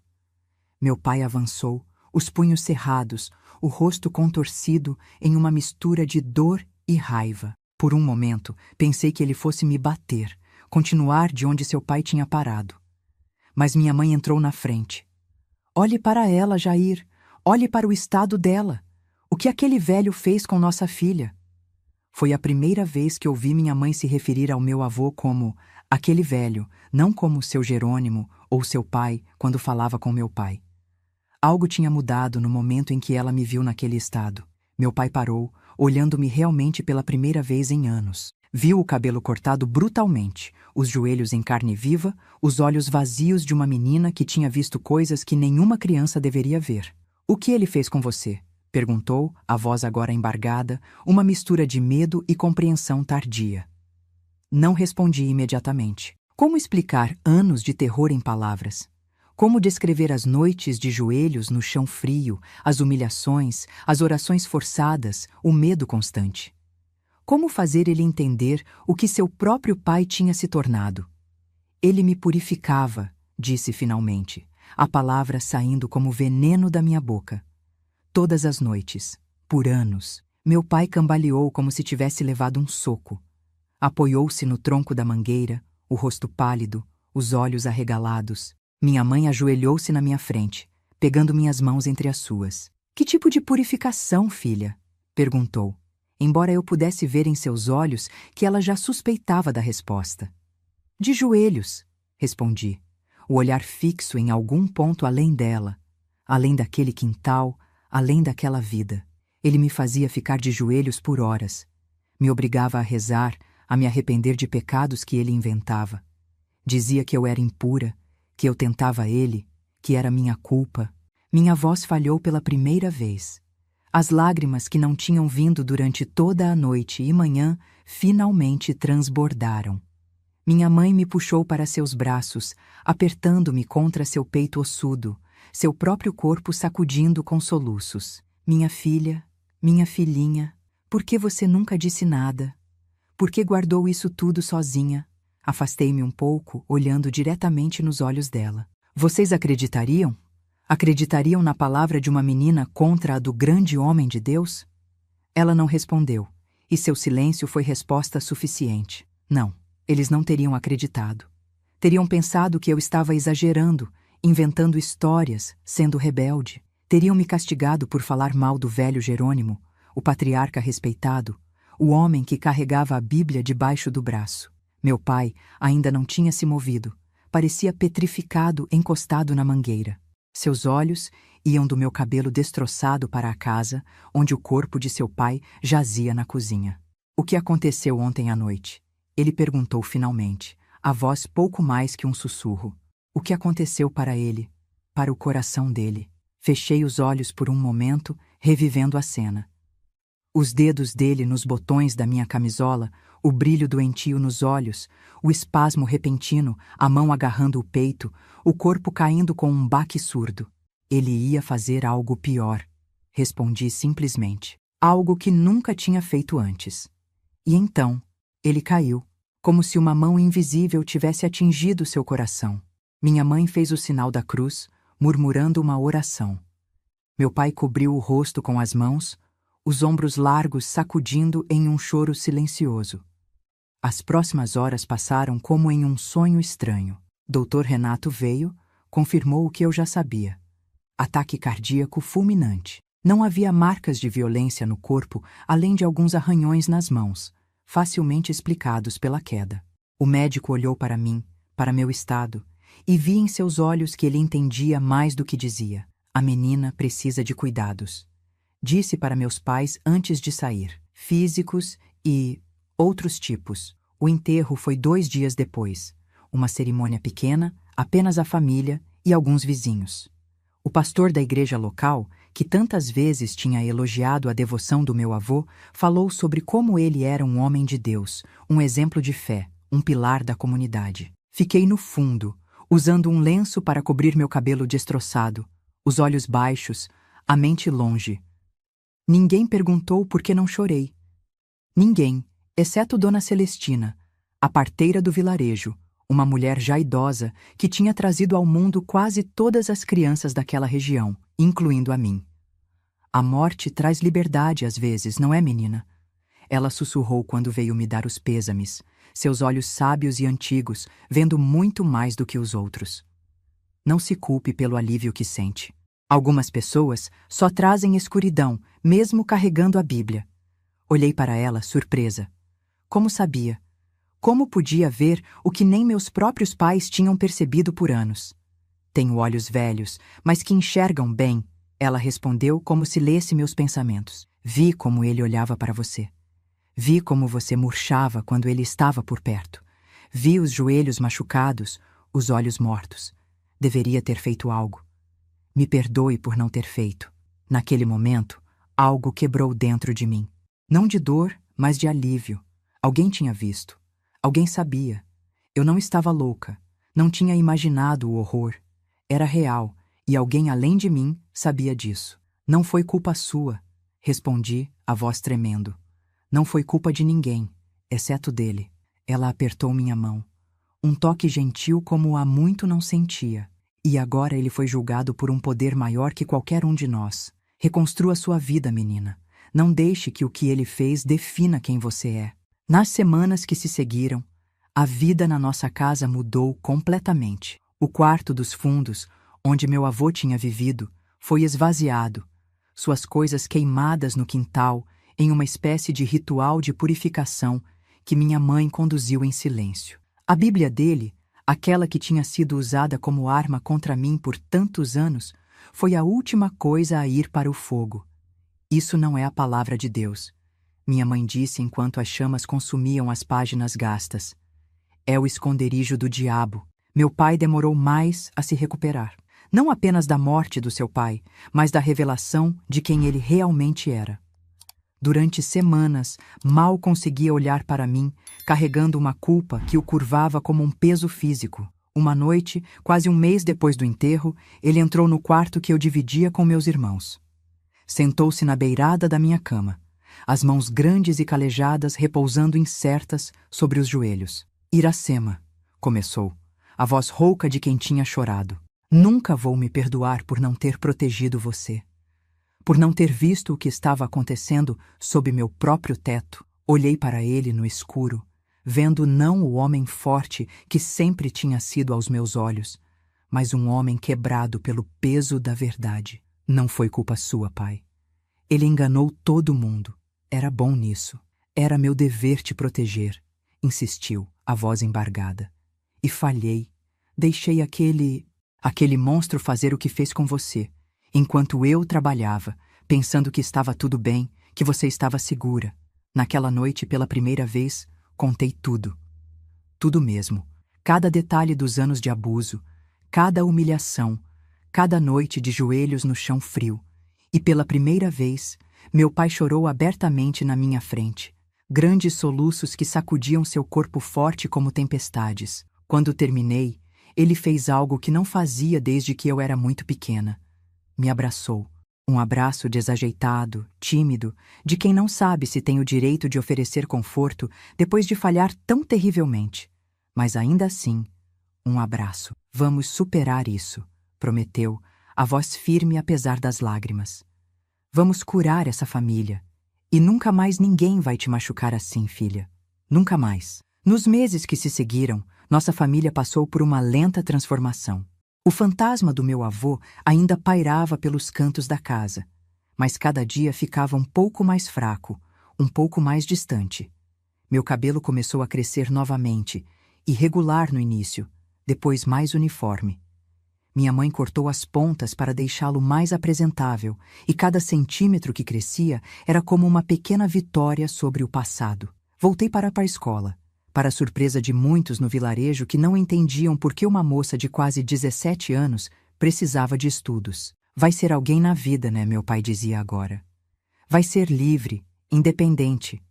Meu pai avançou, os punhos cerrados, o rosto contorcido em uma mistura de dor e raiva. Por um momento, pensei que ele fosse me bater, continuar de onde seu pai tinha parado. Mas minha mãe entrou na frente. Olhe para ela, Jair. Olhe para o estado dela. O que aquele velho fez com nossa filha? Foi a primeira vez que ouvi minha mãe se referir ao meu avô como aquele velho, não como seu Jerônimo ou seu pai quando falava com meu pai. Algo tinha mudado no momento em que ela me viu naquele estado. Meu pai parou, olhando-me realmente pela primeira vez em anos. Viu o cabelo cortado brutalmente, os joelhos em carne viva, os olhos vazios de uma menina que tinha visto coisas que nenhuma criança deveria ver. O que ele fez com você? Perguntou, a voz agora embargada, uma mistura de medo e compreensão tardia. Não respondi imediatamente. Como explicar anos de terror em palavras? Como descrever as noites de joelhos no chão frio, as humilhações, as orações forçadas, o medo constante? Como fazer ele entender o que seu próprio pai tinha se tornado? Ele me purificava, disse finalmente, a palavra saindo como veneno da minha boca. Todas as noites, por anos, meu pai cambaleou como se tivesse levado um soco. Apoiou-se no tronco da mangueira, o rosto pálido, os olhos arregalados. Minha mãe ajoelhou-se na minha frente, pegando minhas mãos entre as suas. Que tipo de purificação, filha? Perguntou, embora eu pudesse ver em seus olhos que ela já suspeitava da resposta. De joelhos, respondi, o olhar fixo em algum ponto além dela, além daquele quintal, além daquela vida. Ele me fazia ficar de joelhos por horas. Me obrigava a rezar, a me arrepender de pecados que ele inventava. Dizia que eu era impura, que eu tentava ele, que era minha culpa. Minha voz falhou pela primeira vez. As lágrimas que não tinham vindo durante toda a noite e manhã finalmente transbordaram. Minha mãe me puxou para seus braços, apertando-me contra seu peito ossudo, seu próprio corpo sacudindo com soluços. Minha filha, minha filhinha, por que você nunca disse nada? Por que guardou isso tudo sozinha? Afastei-me um pouco, olhando diretamente nos olhos dela. Vocês acreditariam? Acreditariam na palavra de uma menina contra a do grande homem de Deus? Ela não respondeu, e seu silêncio foi resposta suficiente. Não, eles não teriam acreditado. Teriam pensado que eu estava exagerando, inventando histórias, sendo rebelde. Teriam me castigado por falar mal do velho Jerônimo, o patriarca respeitado, o homem que carregava a Bíblia debaixo do braço. Meu pai ainda não tinha se movido. Parecia petrificado, encostado na mangueira. Seus olhos iam do meu cabelo destroçado para a casa, onde o corpo de seu pai jazia na cozinha. O que aconteceu ontem à noite? Ele perguntou finalmente, a voz pouco mais que um sussurro. O que aconteceu para ele, para o coração dele? Fechei os olhos por um momento, revivendo a cena. Os dedos dele nos botões da minha camisola, o brilho doentio nos olhos, o espasmo repentino, a mão agarrando o peito, o corpo caindo com um baque surdo. Ele ia fazer algo pior. Respondi simplesmente. Algo que nunca tinha feito antes. E então, ele caiu, como se uma mão invisível tivesse atingido seu coração. Minha mãe fez o sinal da cruz, murmurando uma oração. Meu pai cobriu o rosto com as mãos, os ombros largos sacudindo em um choro silencioso. As próximas horas passaram como em um sonho estranho. Dr. Renato veio, confirmou o que eu já sabia. Ataque cardíaco fulminante. Não havia marcas de violência no corpo, além de alguns arranhões nas mãos, facilmente explicados pela queda. O médico olhou para mim, para meu estado, e vi em seus olhos que ele entendia mais do que dizia. A menina precisa de cuidados. Disse para meus pais antes de sair, físicos e outros tipos. O enterro foi 2 dias depois. Uma cerimônia pequena, apenas a família e alguns vizinhos. O pastor da igreja local, que tantas vezes tinha elogiado a devoção do meu avô, falou sobre como ele era um homem de Deus, um exemplo de fé, um pilar da comunidade. Fiquei no fundo, usando um lenço para cobrir meu cabelo destroçado, os olhos baixos, a mente longe. Ninguém perguntou por que não chorei. Ninguém, exceto Dona Celestina, a parteira do vilarejo, uma mulher já idosa que tinha trazido ao mundo quase todas as crianças daquela região, incluindo a mim. A morte traz liberdade às vezes, não é, menina? Ela sussurrou quando veio me dar os pêsames, seus olhos sábios e antigos, vendo muito mais do que os outros. Não se culpe pelo alívio que sente. Algumas pessoas só trazem escuridão, mesmo carregando a Bíblia. Olhei para ela, surpresa. Como sabia? Como podia ver o que nem meus próprios pais tinham percebido por anos? Tenho olhos velhos, mas que enxergam bem, ela respondeu como se lesse meus pensamentos. Vi como ele olhava para você. Vi como você murchava quando ele estava por perto. Vi os joelhos machucados, os olhos mortos. Deveria ter feito algo. Me perdoe por não ter feito. Naquele momento, algo quebrou dentro de mim. Não de dor, mas de alívio. Alguém tinha visto. Alguém sabia. Eu não estava louca. Não tinha imaginado o horror. Era real, e alguém além de mim sabia disso. Não foi culpa sua, respondi, a voz tremendo. Não foi culpa de ninguém, exceto dele. Ela apertou minha mão. Um toque gentil como há muito não sentia. E agora ele foi julgado por um poder maior que qualquer um de nós. Reconstrua sua vida, menina. Não deixe que o que ele fez defina quem você é. Nas semanas que se seguiram, a vida na nossa casa mudou completamente. O quarto dos fundos, onde meu avô tinha vivido, foi esvaziado. Suas coisas queimadas no quintal, em uma espécie de ritual de purificação que minha mãe conduziu em silêncio. A Bíblia dele, aquela que tinha sido usada como arma contra mim por tantos anos, foi a última coisa a ir para o fogo. Isso não é a palavra de Deus. minha mãe disse enquanto as chamas consumiam as páginas gastas. É o esconderijo do diabo. Meu pai demorou mais a se recuperar. Não apenas da morte do seu pai, mas da revelação de quem ele realmente era. Durante semanas, mal conseguia olhar para mim, carregando uma culpa que o curvava como um peso físico. Uma noite, quase um mês depois do enterro, ele entrou no quarto que eu dividia com meus irmãos. Sentou-se na beirada da minha cama, as mãos grandes e calejadas repousando incertas sobre os joelhos. Iracema, começou, a voz rouca de quem tinha chorado. Nunca vou me perdoar por não ter protegido você. Por não ter visto o que estava acontecendo sob meu próprio teto. Olhei para ele no escuro, vendo não o homem forte que sempre tinha sido aos meus olhos, mas um homem quebrado pelo peso da verdade. Não foi culpa sua, pai. Ele enganou todo mundo. Era bom nisso. Era meu dever te proteger, insistiu, a voz embargada. E falhei. Deixei aquele monstro fazer o que fez com você, enquanto eu trabalhava, pensando que estava tudo bem, que você estava segura. Naquela noite, pela primeira vez, contei tudo. Tudo mesmo. Cada detalhe dos anos de abuso, cada humilhação, cada noite de joelhos no chão frio. E pela primeira vez, meu pai chorou abertamente na minha frente. Grandes soluços que sacudiam seu corpo forte como tempestades. Quando terminei, ele fez algo que não fazia desde que eu era muito pequena. Me abraçou. Um abraço desajeitado, tímido, de quem não sabe se tem o direito de oferecer conforto depois de falhar tão terrivelmente. Mas ainda assim, um abraço. Vamos superar isso, prometeu, a voz firme apesar das lágrimas. Vamos curar essa família. E nunca mais ninguém vai te machucar assim, filha. Nunca mais. Nos meses que se seguiram, nossa família passou por uma lenta transformação. O fantasma do meu avô ainda pairava pelos cantos da casa, mas cada dia ficava um pouco mais fraco, um pouco mais distante. Meu cabelo começou a crescer novamente, irregular no início, depois mais uniforme. Minha mãe cortou as pontas para deixá-lo mais apresentável, e cada centímetro que crescia era como uma pequena vitória sobre o passado. Voltei para a escola, para a surpresa de muitos no vilarejo que não entendiam por que uma moça de quase 17 anos precisava de estudos. Vai ser alguém na vida, né, meu pai dizia agora. Vai ser livre, independente.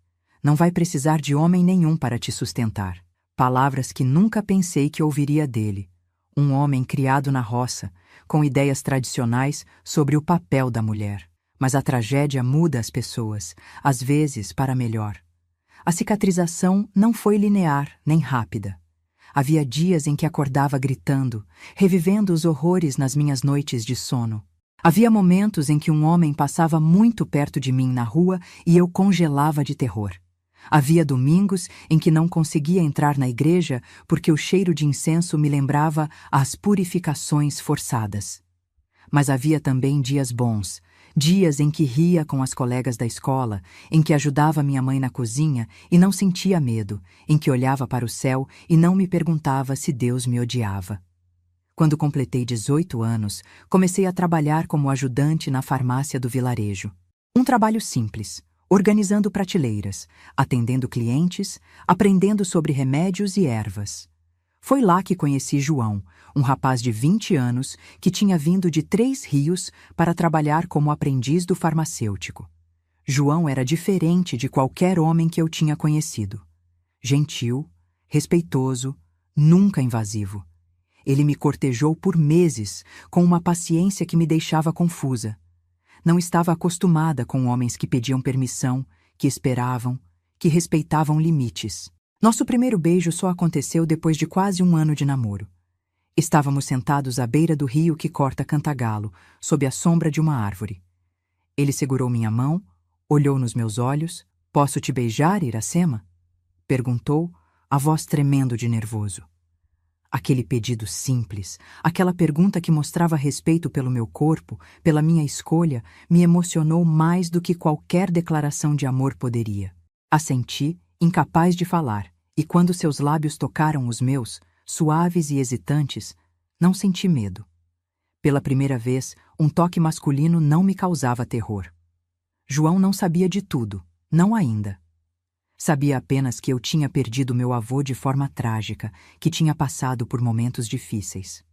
Não vai precisar de homem nenhum para te sustentar. Palavras que nunca pensei que ouviria dele. Um homem criado na roça, com ideias tradicionais sobre o papel da mulher. Mas a tragédia muda as pessoas, às vezes para melhor. A cicatrização não foi linear nem rápida. Havia dias em que acordava gritando, revivendo os horrores nas minhas noites de sono. Havia momentos em que um homem passava muito perto de mim na rua e eu congelava de terror. Havia domingos em que não conseguia entrar na igreja porque o cheiro de incenso me lembrava as purificações forçadas. Mas havia também dias bons, dias em que ria com as colegas da escola, em que ajudava minha mãe na cozinha e não sentia medo, em que olhava para o céu e não me perguntava se Deus me odiava. Quando completei 18 anos, comecei a trabalhar como ajudante na farmácia do vilarejo. Um trabalho simples, organizando prateleiras, atendendo clientes, aprendendo sobre remédios e ervas. Foi lá que conheci João, um rapaz de 20 anos que tinha vindo de 3 Rios para trabalhar como aprendiz do farmacêutico. João era diferente de qualquer homem que eu tinha conhecido. Gentil, respeitoso, nunca invasivo. Ele me cortejou por meses, com uma paciência que me deixava confusa. Não estava acostumada com homens que pediam permissão, que esperavam, que respeitavam limites. Nosso primeiro beijo só aconteceu depois de quase um ano de namoro. Estávamos sentados à beira do rio que corta Cantagalo, sob a sombra de uma árvore. Ele segurou minha mão, olhou nos meus olhos. "Posso te beijar, Iracema?" perguntou, a voz tremendo de nervoso. Aquele pedido simples, aquela pergunta que mostrava respeito pelo meu corpo, pela minha escolha, me emocionou mais do que qualquer declaração de amor poderia. Assenti, incapaz de falar, e quando seus lábios tocaram os meus, suaves e hesitantes, não senti medo. Pela primeira vez, um toque masculino não me causava terror. João não sabia de tudo, Não ainda. Sabia apenas que eu tinha perdido meu avô de forma trágica, que tinha passado por momentos difíceis.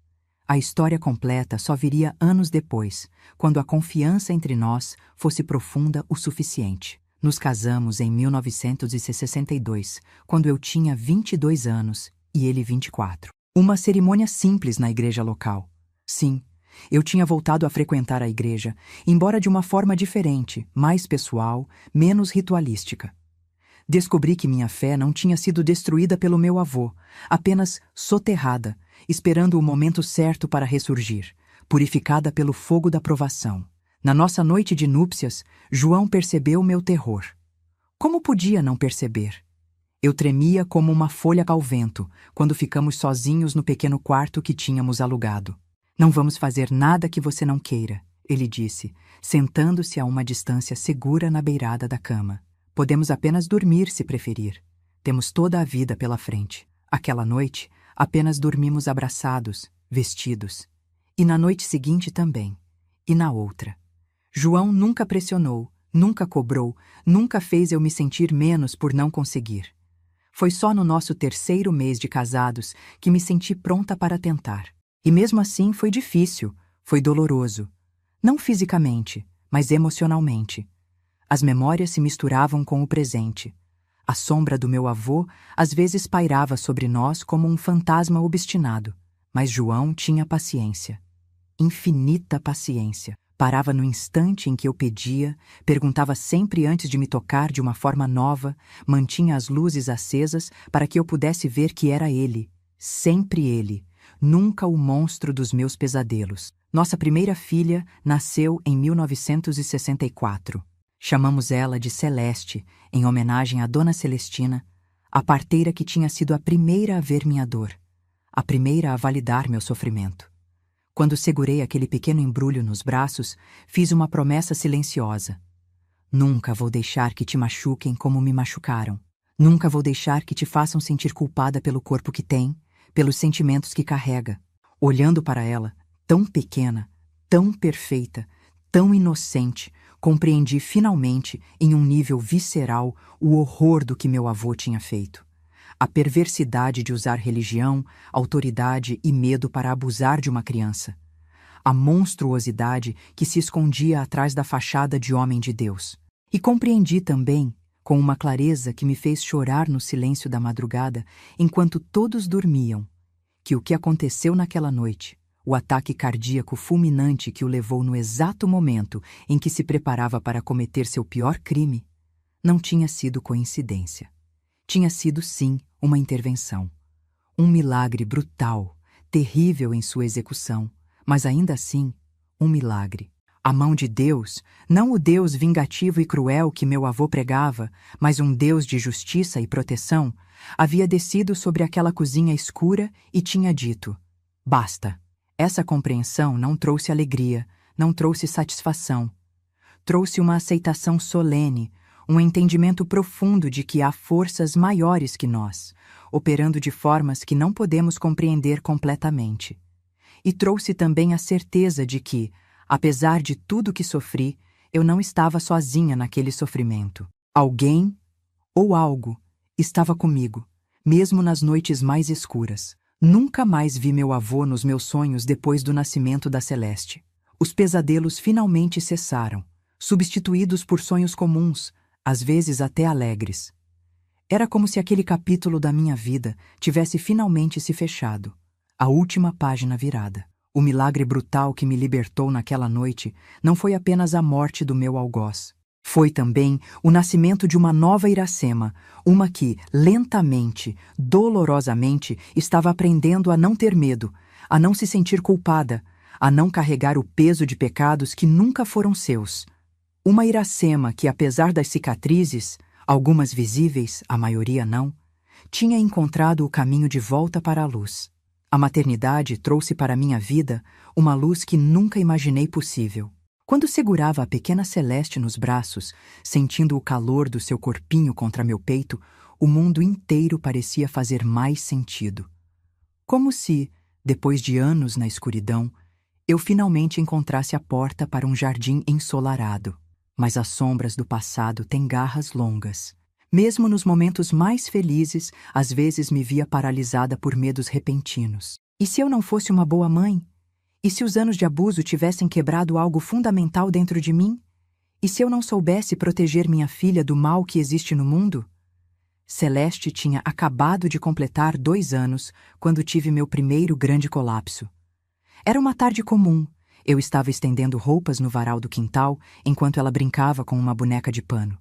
A história completa só viria anos depois, quando a confiança entre nós fosse profunda o suficiente. Nos casamos em 1962, quando eu tinha 22 anos e ele 24. Uma cerimônia simples na igreja local. Sim, eu tinha voltado a frequentar a igreja, embora de uma forma diferente, mais pessoal, menos ritualística. Descobri que minha fé não tinha sido destruída pelo meu avô, apenas soterrada, esperando o momento certo para ressurgir, purificada pelo fogo da provação. Na nossa noite de núpcias, João percebeu meu terror. Como podia não perceber? Eu tremia como uma folha ao vento quando ficamos sozinhos no pequeno quarto que tínhamos alugado. Não vamos fazer nada que você não queira, ele disse, sentando-se a uma distância segura na beirada da cama. Podemos apenas dormir se preferir. Temos toda a vida pela frente. Aquela noite, apenas dormimos abraçados, vestidos. E na noite seguinte também. E na outra. João nunca pressionou, nunca cobrou, nunca fez eu me sentir menos por não conseguir. Foi só no nosso 3º mês de casados que me senti pronta para tentar. E mesmo assim foi difícil, foi doloroso. Não fisicamente, mas emocionalmente. As memórias se misturavam com o presente. A sombra do meu avô às vezes pairava sobre nós como um fantasma obstinado. Mas João tinha paciência. Infinita paciência. Parava no instante em que eu pedia, perguntava sempre antes de me tocar de uma forma nova, mantinha as luzes acesas para que eu pudesse ver que era ele, sempre ele, nunca o monstro dos meus pesadelos. Nossa primeira filha nasceu em 1964. Chamamos ela de Celeste, em homenagem à Dona Celestina, a parteira que tinha sido a primeira a ver minha dor, a primeira a validar meu sofrimento. Quando segurei aquele pequeno embrulho nos braços, fiz uma promessa silenciosa. Nunca vou deixar que te machuquem como me machucaram. Nunca vou deixar que te façam sentir culpada pelo corpo que tem, pelos sentimentos que carrega. Olhando para ela, tão pequena, tão perfeita, tão inocente, compreendi finalmente, em um nível visceral, o horror do que meu avô tinha feito. A perversidade de usar religião, autoridade e medo para abusar de uma criança. A monstruosidade que se escondia atrás da fachada de homem de Deus. E compreendi também, com uma clareza que me fez chorar no silêncio da madrugada, enquanto todos dormiam, que o que aconteceu naquela noite, o ataque cardíaco fulminante que o levou no exato momento em que se preparava para cometer seu pior crime, não tinha sido coincidência. Tinha sido, sim, uma intervenção. Um milagre brutal, terrível em sua execução, mas ainda assim, um milagre. A mão de Deus, não o Deus vingativo e cruel que meu avô pregava, mas um Deus de justiça e proteção, havia descido sobre aquela cozinha escura e tinha dito: basta. Essa compreensão não trouxe alegria, não trouxe satisfação. Trouxe uma aceitação solene, um entendimento profundo de que há forças maiores que nós, operando de formas que não podemos compreender completamente. E trouxe também a certeza de que, apesar de tudo que sofri, eu não estava sozinha naquele sofrimento. Alguém, ou algo, estava comigo, mesmo nas noites mais escuras. Nunca mais vi meu avô nos meus sonhos depois do nascimento da Celeste. Os pesadelos finalmente cessaram, substituídos por sonhos comuns, às vezes até alegres. Era como se aquele capítulo da minha vida tivesse finalmente se fechado, a última página virada. O milagre brutal que me libertou naquela noite não foi apenas a morte do meu algoz. Foi também o nascimento de uma nova Iracema, uma que, lentamente, dolorosamente, estava aprendendo a não ter medo, a não se sentir culpada, a não carregar o peso de pecados que nunca foram seus. Uma Iracema que, apesar das cicatrizes, algumas visíveis, a maioria não, tinha encontrado o caminho de volta para a luz. A maternidade trouxe para minha vida uma luz que nunca imaginei possível. Quando segurava a pequena Celeste nos braços, sentindo o calor do seu corpinho contra meu peito, o mundo inteiro parecia fazer mais sentido. Como se, depois de anos na escuridão, eu finalmente encontrasse a porta para um jardim ensolarado. Mas as sombras do passado têm garras longas. Mesmo nos momentos mais felizes, às vezes me via paralisada por medos repentinos. E se eu não fosse uma boa mãe? E se os anos de abuso tivessem quebrado algo fundamental dentro de mim? E se eu não soubesse proteger minha filha do mal que existe no mundo? Celeste tinha acabado de completar 2 anos quando tive meu primeiro grande colapso. Era uma tarde comum. Eu estava estendendo roupas no varal do quintal enquanto ela brincava com uma boneca de pano.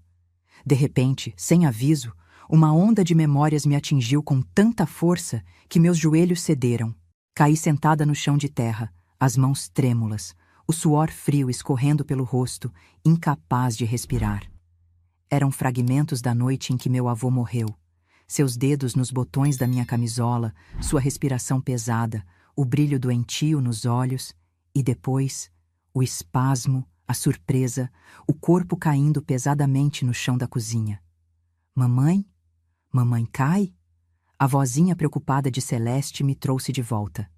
De repente, sem aviso, uma onda de memórias me atingiu com tanta força que meus joelhos cederam. Caí sentada no chão de terra, as mãos trêmulas, o suor frio escorrendo pelo rosto, incapaz de respirar. Eram fragmentos da noite em que meu avô morreu. Seus dedos nos botões da minha camisola, sua respiração pesada, o brilho doentio nos olhos e depois o espasmo, a surpresa, o corpo caindo pesadamente no chão da cozinha. Mamãe? Mamãe cai? A vozinha preocupada de Celeste me trouxe de volta.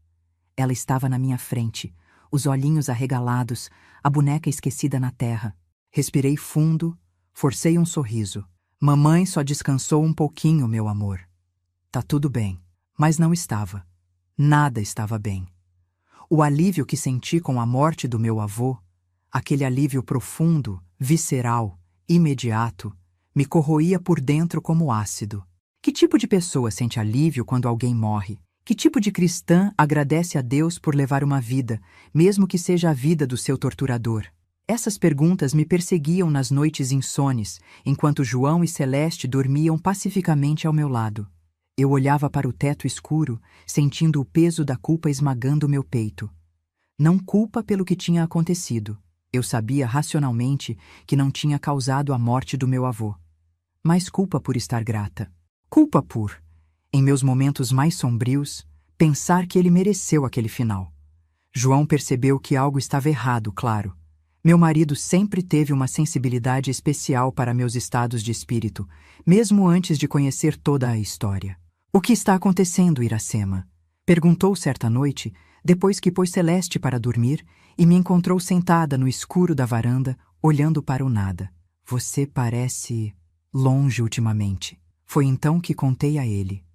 Ela estava na minha frente, os olhinhos arregalados, a boneca esquecida na terra. Respirei fundo, forcei um sorriso. Mamãe só descansou um pouquinho, meu amor. Tá tudo bem. Mas não estava. Nada estava bem. O alívio que senti com a morte do meu avô, aquele alívio profundo, visceral, imediato, me corroía por dentro como ácido. Que tipo de pessoa sente alívio quando alguém morre? Que tipo de cristã agradece a Deus por levar uma vida, mesmo que seja a vida do seu torturador? Essas perguntas me perseguiam nas noites insones, enquanto João e Celeste dormiam pacificamente ao meu lado. Eu olhava para o teto escuro, sentindo o peso da culpa esmagando meu peito. Não culpa pelo que tinha acontecido. Eu sabia racionalmente que não tinha causado a morte do meu avô. Mas culpa por estar grata. Culpa por, em meus momentos mais sombrios, pensar que ele mereceu aquele final. João percebeu que algo estava errado, claro. Meu marido sempre teve uma sensibilidade especial para meus estados de espírito, mesmo antes de conhecer toda a história. O que está acontecendo, Iracema? Perguntou certa noite, depois que pôs Celeste para dormir e me encontrou sentada no escuro da varanda, olhando para o nada. Você parece longe ultimamente. Foi então que contei a ele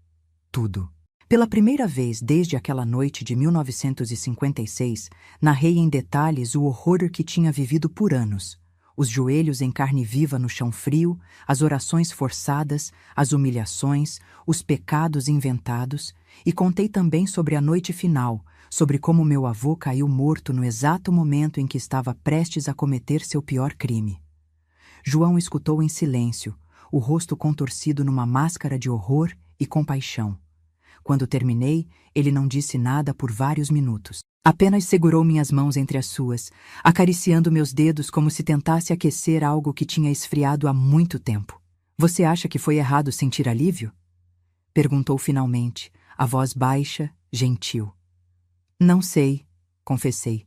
tudo. Pela primeira vez desde aquela noite de 1956, narrei em detalhes o horror que tinha vivido por anos. Os joelhos em carne viva no chão frio, as orações forçadas, as humilhações, os pecados inventados, e contei também sobre a noite final, sobre como meu avô caiu morto no exato momento em que estava prestes a cometer seu pior crime. João escutou em silêncio, o rosto contorcido numa máscara de horror e compaixão. Quando terminei, ele não disse nada por vários minutos. Apenas segurou minhas mãos entre as suas, acariciando meus dedos como se tentasse aquecer algo que tinha esfriado há muito tempo. Você acha que foi errado sentir alívio? Perguntou finalmente, a voz baixa, gentil. Não sei, confessei,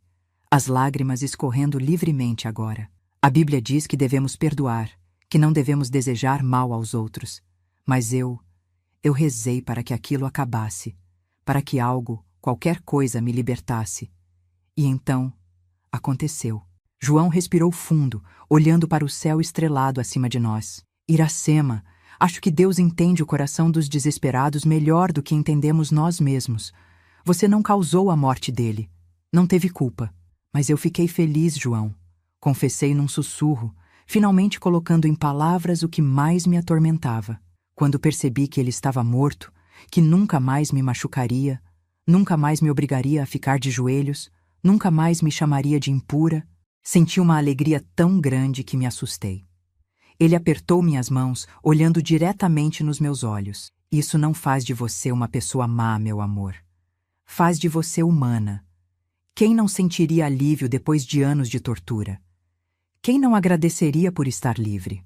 as lágrimas escorrendo livremente agora. A Bíblia diz que devemos perdoar, que não devemos desejar mal aos outros. Mas eu rezei para que aquilo acabasse, para que algo, qualquer coisa me libertasse. E então, aconteceu. João respirou fundo, olhando para o céu estrelado acima de nós. Iracema, acho que Deus entende o coração dos desesperados melhor do que entendemos nós mesmos. Você não causou a morte dele. Não teve culpa. Mas eu fiquei feliz, João. Confessei num sussurro, finalmente colocando em palavras o que mais me atormentava. Quando percebi que ele estava morto, que nunca mais me machucaria, nunca mais me obrigaria a ficar de joelhos, nunca mais me chamaria de impura, senti uma alegria tão grande que me assustei. Ele apertou minhas mãos, olhando diretamente nos meus olhos. Isso não faz de você uma pessoa má, meu amor. Faz de você humana. Quem não sentiria alívio depois de anos de tortura? Quem não agradeceria por estar livre?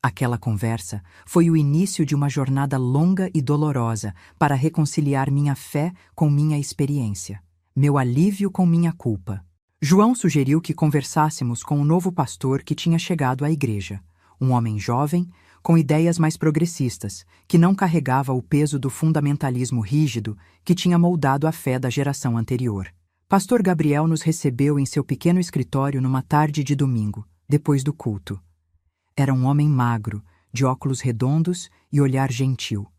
Aquela conversa foi o início de uma jornada longa e dolorosa para reconciliar minha fé com minha experiência, meu alívio com minha culpa. João sugeriu que conversássemos com um novo pastor que tinha chegado à igreja, um homem jovem, com ideias mais progressistas, que não carregava o peso do fundamentalismo rígido que tinha moldado a fé da geração anterior. Pastor Gabriel nos recebeu em seu pequeno escritório numa tarde de domingo. depois do culto. Era um homem magro, de óculos redondos e olhar gentil,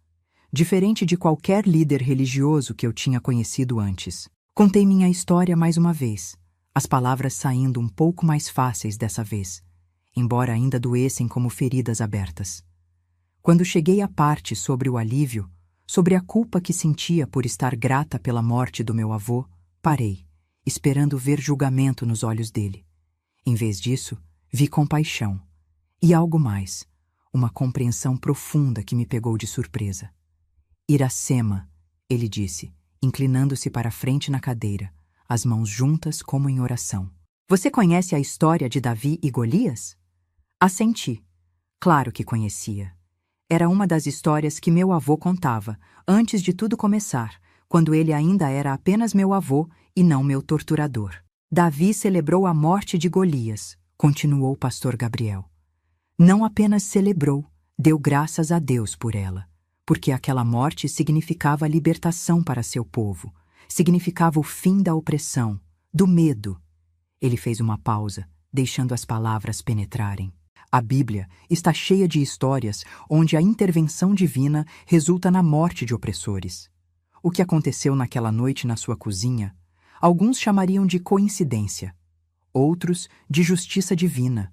diferente de qualquer líder religioso que eu tinha conhecido antes. Contei minha história mais uma vez, as palavras saindo um pouco mais fáceis dessa vez, embora ainda doessem como feridas abertas. Quando cheguei à parte sobre o alívio, sobre a culpa que sentia por estar grata pela morte do meu avô, parei, esperando ver julgamento nos olhos dele. Em vez disso, vi compaixão. E algo mais, uma compreensão profunda que me pegou de surpresa. Iracema, ele disse, inclinando-se para a frente na cadeira, as mãos juntas como em oração. Você conhece a história de Davi e Golias? Assenti. Claro que conhecia. Era uma das histórias que meu avô contava, antes de tudo começar, quando ele ainda era apenas meu avô e não meu torturador. Davi celebrou a morte de Golias, continuou o pastor Gabriel. Não apenas celebrou, deu graças a Deus por ela, porque aquela morte significava a libertação para seu povo, significava o fim da opressão, do medo. Ele fez uma pausa, deixando as palavras penetrarem. A Bíblia está cheia de histórias onde a intervenção divina resulta na morte de opressores. O que aconteceu naquela noite na sua cozinha, alguns chamariam de coincidência, outros de justiça divina.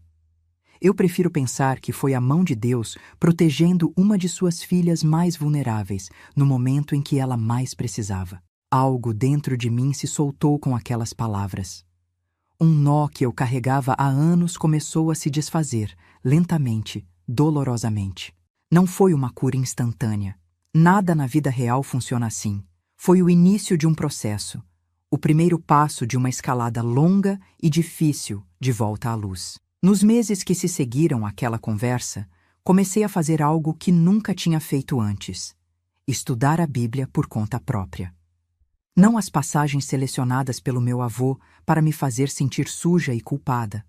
Eu prefiro pensar que foi a mão de Deus protegendo uma de suas filhas mais vulneráveis no momento em que ela mais precisava. Algo dentro de mim se soltou com aquelas palavras. Um nó que eu carregava há anos começou a se desfazer, lentamente, dolorosamente. Não foi uma cura instantânea. Nada na vida real funciona assim. Foi o início de um processo, o primeiro passo de uma escalada longa e difícil de volta à luz. Nos meses que se seguiram àquela conversa, comecei a fazer algo que nunca tinha feito antes: estudar a Bíblia por conta própria. Não as passagens selecionadas pelo meu avô para me fazer sentir suja e culpada,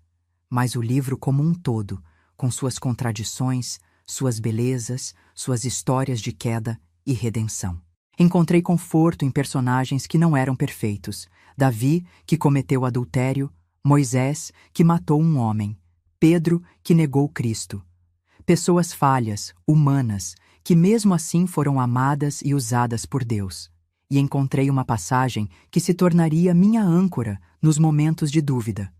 mas o livro como um todo, com suas contradições, suas belezas, suas histórias de queda e redenção. Encontrei conforto em personagens que não eram perfeitos: Davi, que cometeu adultério, Moisés, que matou um homem, Pedro, que negou Cristo. Pessoas falhas, humanas, que mesmo assim foram amadas e usadas por Deus. E encontrei uma passagem que se tornaria minha âncora nos momentos de dúvida.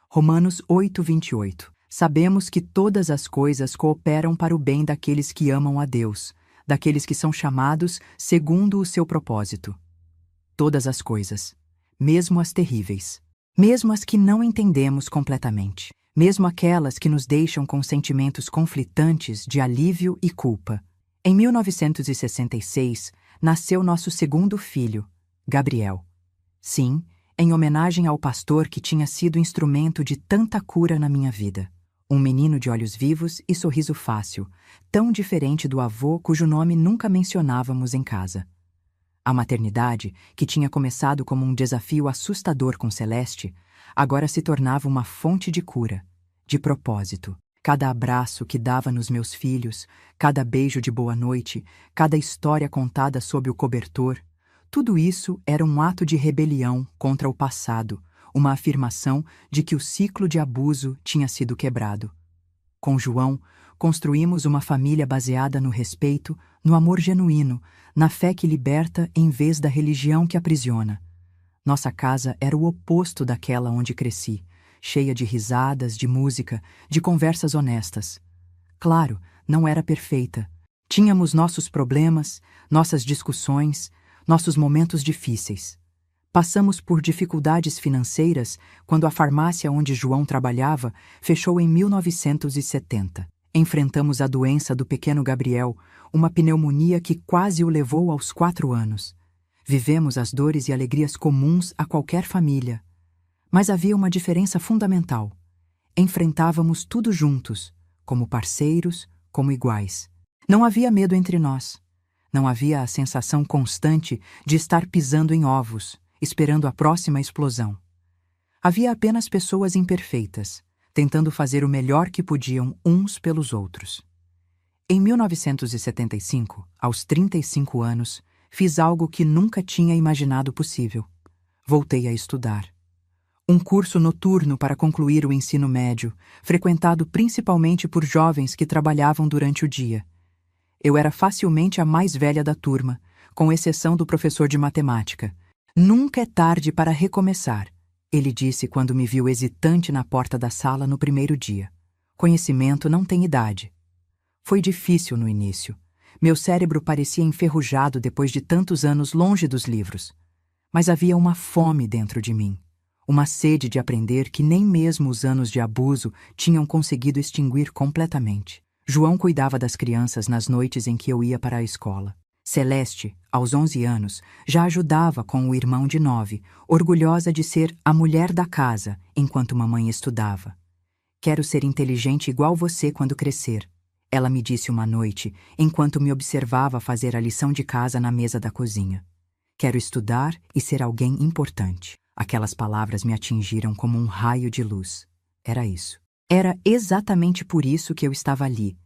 Romanos 8:28. Sabemos que todas as coisas cooperam para o bem daqueles que amam a Deus, daqueles que são chamados segundo o seu propósito. Todas as coisas, mesmo as terríveis, mesmo as que não entendemos completamente, mesmo aquelas que nos deixam com sentimentos conflitantes de alívio e culpa. Em 1966, nasceu nosso segundo filho, Gabriel. Sim, em homenagem ao pastor que tinha sido instrumento de tanta cura na minha vida. Um menino de olhos vivos e sorriso fácil, tão diferente do avô cujo nome nunca mencionávamos em casa. A maternidade, que tinha começado como um desafio assustador com Celeste, agora se tornava uma fonte de cura, de propósito. Cada abraço que dava nos meus filhos, cada beijo de boa noite, cada história contada sob o cobertor, tudo isso era um ato de rebelião contra o passado, uma afirmação de que o ciclo de abuso tinha sido quebrado. Com João, construímos uma família baseada no respeito, no amor genuíno, na fé que liberta em vez da religião que aprisiona. Nossa casa era o oposto daquela onde cresci, cheia de risadas, de música, de conversas honestas. Claro, não era perfeita. Tínhamos nossos problemas, nossas discussões, nossos momentos difíceis. Passamos por dificuldades financeiras quando a farmácia onde João trabalhava fechou em 1970. Enfrentamos a doença do pequeno Gabriel, uma pneumonia que quase o levou aos 4 anos. Vivemos as dores e alegrias comuns a qualquer família. Mas havia uma diferença fundamental. Enfrentávamos tudo juntos, como parceiros, como iguais. Não havia medo entre nós. Não havia a sensação constante de estar pisando em ovos, esperando a próxima explosão. Havia apenas pessoas imperfeitas, tentando fazer o melhor que podiam uns pelos outros. Em 1975, aos 35 anos, fiz algo que nunca tinha imaginado possível. Voltei a estudar. Um curso noturno para concluir o ensino médio, frequentado principalmente por jovens que trabalhavam durante o dia. Eu era facilmente a mais velha da turma, com exceção do professor de matemática. Nunca é tarde para recomeçar, ele disse quando me viu hesitante na porta da sala no primeiro dia. Conhecimento não tem idade. Foi difícil no início. Meu cérebro parecia enferrujado depois de tantos anos longe dos livros. Mas havia uma fome dentro de mim. Uma sede de aprender que nem mesmo os anos de abuso tinham conseguido extinguir completamente. João cuidava das crianças nas noites em que eu ia para a escola. Celeste, aos 11 anos, já ajudava com o irmão de 9, orgulhosa de ser a mulher da casa enquanto mamãe estudava. Quero ser inteligente igual você quando crescer, ela me disse uma noite, enquanto me observava fazer a lição de casa na mesa da cozinha. Quero estudar e ser alguém importante. Aquelas palavras me atingiram como um raio de luz. Era isso. Era exatamente por isso que eu estava ali,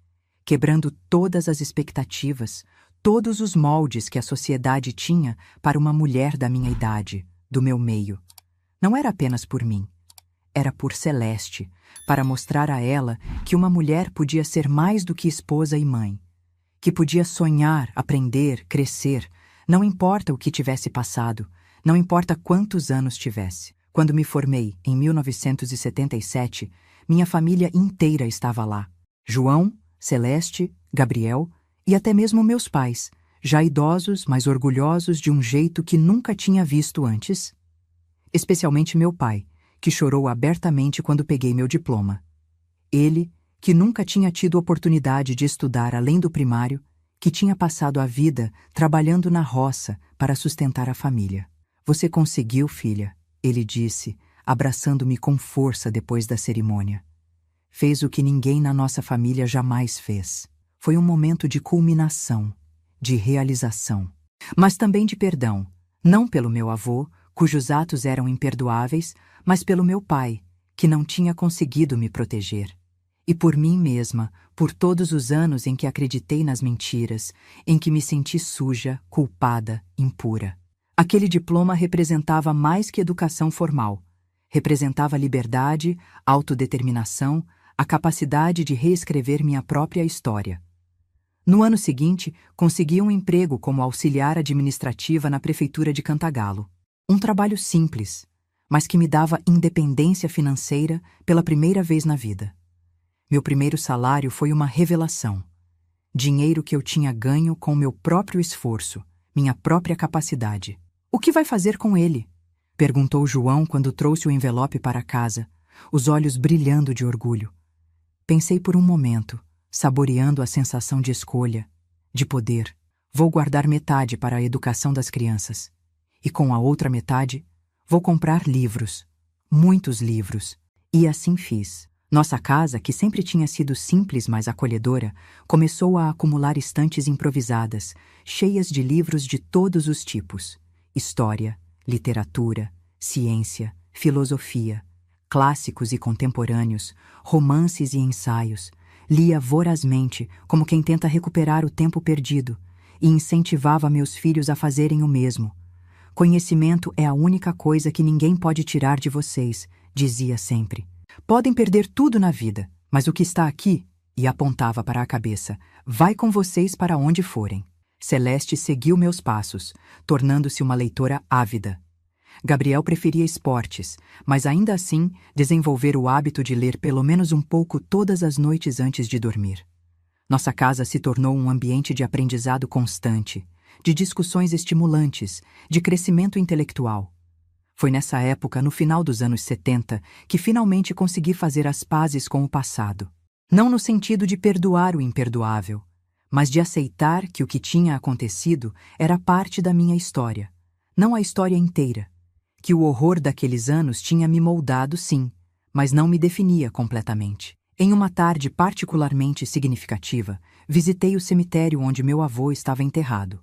quebrando todas as expectativas, todos os moldes que a sociedade tinha para uma mulher da minha idade, do meu meio. Não era apenas por mim. Era por Celeste, para mostrar a ela que uma mulher podia ser mais do que esposa e mãe, que podia sonhar, aprender, crescer, não importa o que tivesse passado, não importa quantos anos tivesse. Quando me formei, em 1977, minha família inteira estava lá. João, Celeste, Gabriel e até mesmo meus pais, já idosos, mas orgulhosos de um jeito que nunca tinha visto antes. Especialmente meu pai, que chorou abertamente quando peguei meu diploma. Ele, que nunca tinha tido oportunidade de estudar além do primário, que tinha passado a vida trabalhando na roça para sustentar a família. Você conseguiu, filha, ele disse, abraçando-me com força depois da cerimônia. Fez o que ninguém na nossa família jamais fez. Foi um momento de culminação, de realização, mas também de perdão, não pelo meu avô, cujos atos eram imperdoáveis, mas pelo meu pai, que não tinha conseguido me proteger. E por mim mesma, por todos os anos em que acreditei nas mentiras, em que me senti suja, culpada, impura. Aquele diploma representava mais que educação formal. Representava liberdade, autodeterminação, a capacidade de reescrever minha própria história. No ano seguinte, consegui um emprego como auxiliar administrativa na prefeitura de Cantagalo. Um trabalho simples, mas que me dava independência financeira pela primeira vez na vida. Meu primeiro salário foi uma revelação. Dinheiro que eu tinha ganho com meu próprio esforço, minha própria capacidade. O que vai fazer com ele? Perguntou João quando trouxe o envelope para casa, os olhos brilhando de orgulho. Pensei por um momento, saboreando a sensação de escolha, de poder. Vou guardar metade para a educação das crianças. E com a outra metade, vou comprar livros. Muitos livros. E assim fiz. Nossa casa, que sempre tinha sido simples, mas acolhedora, começou a acumular estantes improvisadas, cheias de livros de todos os tipos. História, literatura, ciência, filosofia, clássicos e contemporâneos, romances e ensaios. Lia vorazmente, como quem tenta recuperar o tempo perdido, e incentivava meus filhos a fazerem o mesmo. Conhecimento é a única coisa que ninguém pode tirar de vocês, dizia sempre. Podem perder tudo na vida, mas o que está aqui, e apontava para a cabeça, vai com vocês para onde forem. Celeste seguiu meus passos, tornando-se uma leitora ávida. Gabriel preferia esportes, mas ainda assim desenvolver o hábito de ler pelo menos um pouco todas as noites antes de dormir. Nossa casa se tornou um ambiente de aprendizado constante, de discussões estimulantes, de crescimento intelectual. Foi nessa época, no final dos anos 70, que finalmente consegui fazer as pazes com o passado. Não no sentido de perdoar o imperdoável, mas de aceitar que o que tinha acontecido era parte da minha história, não a história inteira. Que o horror daqueles anos tinha me moldado, sim, mas não me definia completamente. Em uma tarde particularmente significativa, visitei o cemitério onde meu avô estava enterrado.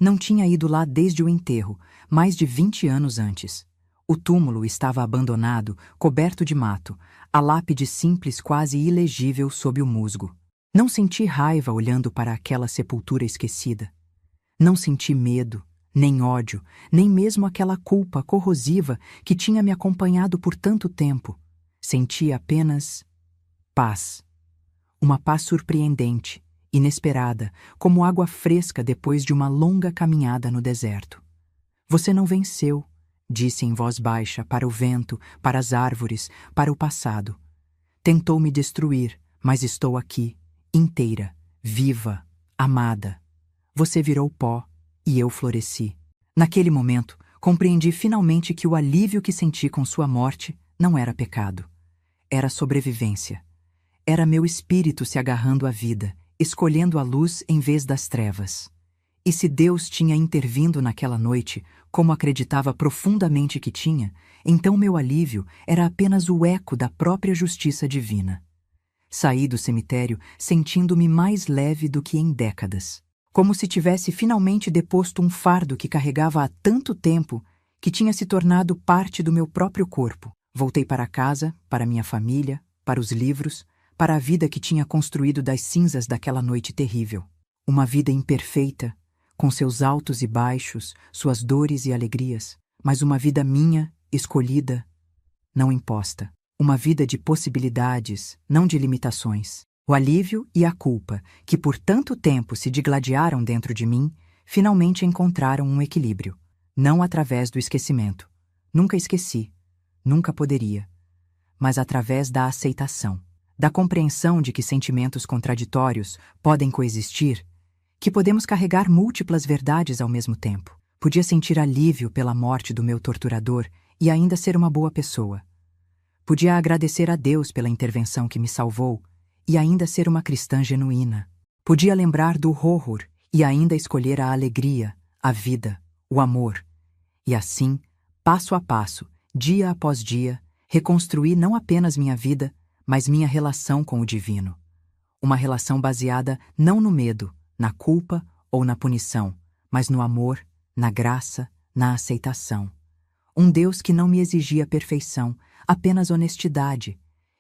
Não tinha ido lá desde o enterro, mais de 20 anos antes. O túmulo estava abandonado, coberto de mato, a lápide simples quase ilegível sob o musgo. Não senti raiva olhando para aquela sepultura esquecida. Não senti medo, nem ódio, nem mesmo aquela culpa corrosiva que tinha me acompanhado por tanto tempo. Senti apenas paz. Uma paz surpreendente, inesperada, como água fresca depois de uma longa caminhada no deserto. Você não venceu, disse em voz baixa para o vento, para as árvores, para o passado. Tentou me destruir, mas estou aqui, inteira, viva, amada. Você virou pó e eu floresci. Naquele momento, compreendi finalmente que o alívio que senti com sua morte não era pecado. Era sobrevivência. Era meu espírito se agarrando à vida, escolhendo a luz em vez das trevas. E se Deus tinha intervindo naquela noite, como acreditava profundamente que tinha, então meu alívio era apenas o eco da própria justiça divina. Saí do cemitério sentindo-me mais leve do que em décadas, como se tivesse finalmente deposto um fardo que carregava há tanto tempo que tinha se tornado parte do meu próprio corpo. Voltei para casa, para minha família, para os livros, para a vida que tinha construído das cinzas daquela noite terrível. Uma vida imperfeita, com seus altos e baixos, suas dores e alegrias, mas uma vida minha, escolhida, não imposta. Uma vida de possibilidades, não de limitações. O alívio e a culpa, que por tanto tempo se digladiaram dentro de mim, finalmente encontraram um equilíbrio. Não através do esquecimento. Nunca esqueci. Nunca poderia. Mas através da aceitação. Da compreensão de que sentimentos contraditórios podem coexistir, que podemos carregar múltiplas verdades ao mesmo tempo. Podia sentir alívio pela morte do meu torturador e ainda ser uma boa pessoa. Podia agradecer a Deus pela intervenção que me salvou e ainda ser uma cristã genuína. Podia lembrar do horror e ainda escolher a alegria, a vida, o amor. E assim, passo a passo, dia após dia, reconstruí não apenas minha vida, mas minha relação com o divino. Uma relação baseada não no medo, na culpa ou na punição, mas no amor, na graça, na aceitação. Um Deus que não me exigia perfeição, apenas honestidade,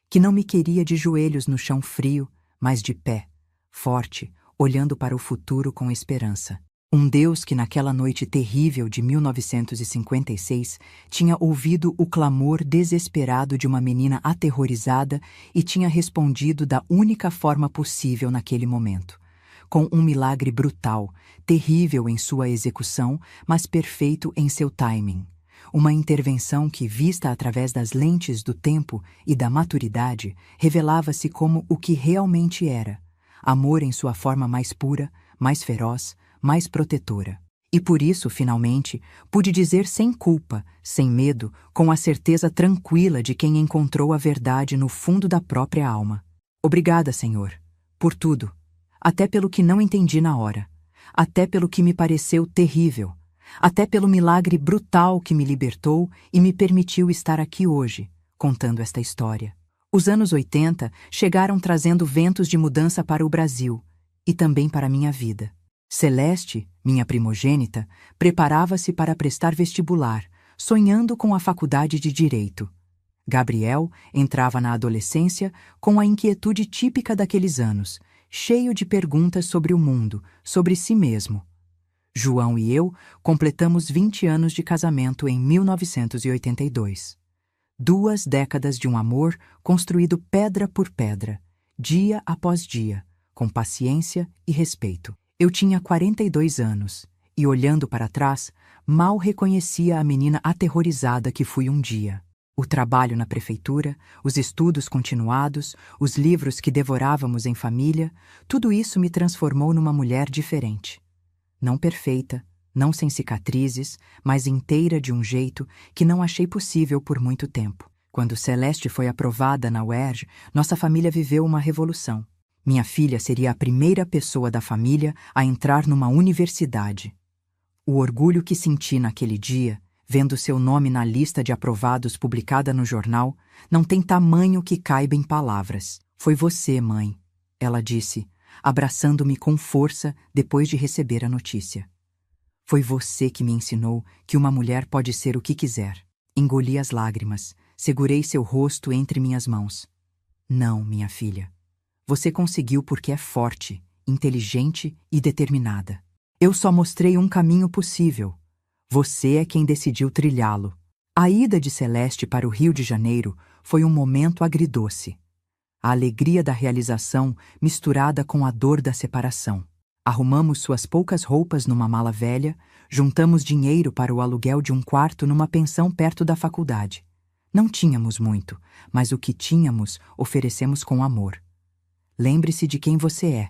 que não me queria de joelhos no chão frio, mas de pé, forte, olhando para o futuro com esperança. Um Deus que naquela noite terrível de 1956 tinha ouvido o clamor desesperado de uma menina aterrorizada e tinha respondido da única forma possível naquele momento, com um milagre brutal, terrível em sua execução, mas perfeito em seu timing. Uma intervenção que, vista através das lentes do tempo e da maturidade, revelava-se como o que realmente era: amor em sua forma mais pura, mais feroz, mais protetora. E por isso, finalmente, pude dizer sem culpa, sem medo, com a certeza tranquila de quem encontrou a verdade no fundo da própria alma. Obrigada, Senhor, por tudo, até pelo que não entendi na hora, até pelo que me pareceu terrível, até pelo milagre brutal que me libertou e me permitiu estar aqui hoje, contando esta história. Os anos 80 chegaram trazendo ventos de mudança para o Brasil e também para minha vida. Celeste, minha primogênita, preparava-se para prestar vestibular, sonhando com a faculdade de Direito. Gabriel entrava na adolescência com a inquietude típica daqueles anos, cheio de perguntas sobre o mundo, sobre si mesmo. João e eu completamos 20 anos de casamento em 1982. 2 décadas de um amor construído pedra por pedra, dia após dia, com paciência e respeito. Eu tinha 42 anos e, olhando para trás, mal reconhecia a menina aterrorizada que fui um dia. O trabalho na prefeitura, os estudos continuados, os livros que devorávamos em família, tudo isso me transformou numa mulher diferente. Não perfeita, não sem cicatrizes, mas inteira de um jeito que não achei possível por muito tempo. Quando Celeste foi aprovada na UERJ, nossa família viveu uma revolução. Minha filha seria a primeira pessoa da família a entrar numa universidade. O orgulho que senti naquele dia, vendo seu nome na lista de aprovados publicada no jornal, não tem tamanho que caiba em palavras. Foi você, mãe, ela disse, abraçando-me com força depois de receber a notícia. Foi você que me ensinou que uma mulher pode ser o que quiser. Engoli as lágrimas, segurei seu rosto entre minhas mãos. Não, minha filha. Você conseguiu porque é forte, inteligente e determinada. Eu só mostrei um caminho possível, Você é quem decidiu trilhá-lo. A ida de Celeste para o Rio de Janeiro foi um momento agridoce. A alegria da realização misturada com a dor da separação. Arrumamos suas poucas roupas numa mala velha, juntamos dinheiro para o aluguel de um quarto numa pensão perto da faculdade. Não tínhamos muito, mas o que tínhamos oferecemos com amor. Lembre-se de quem você é,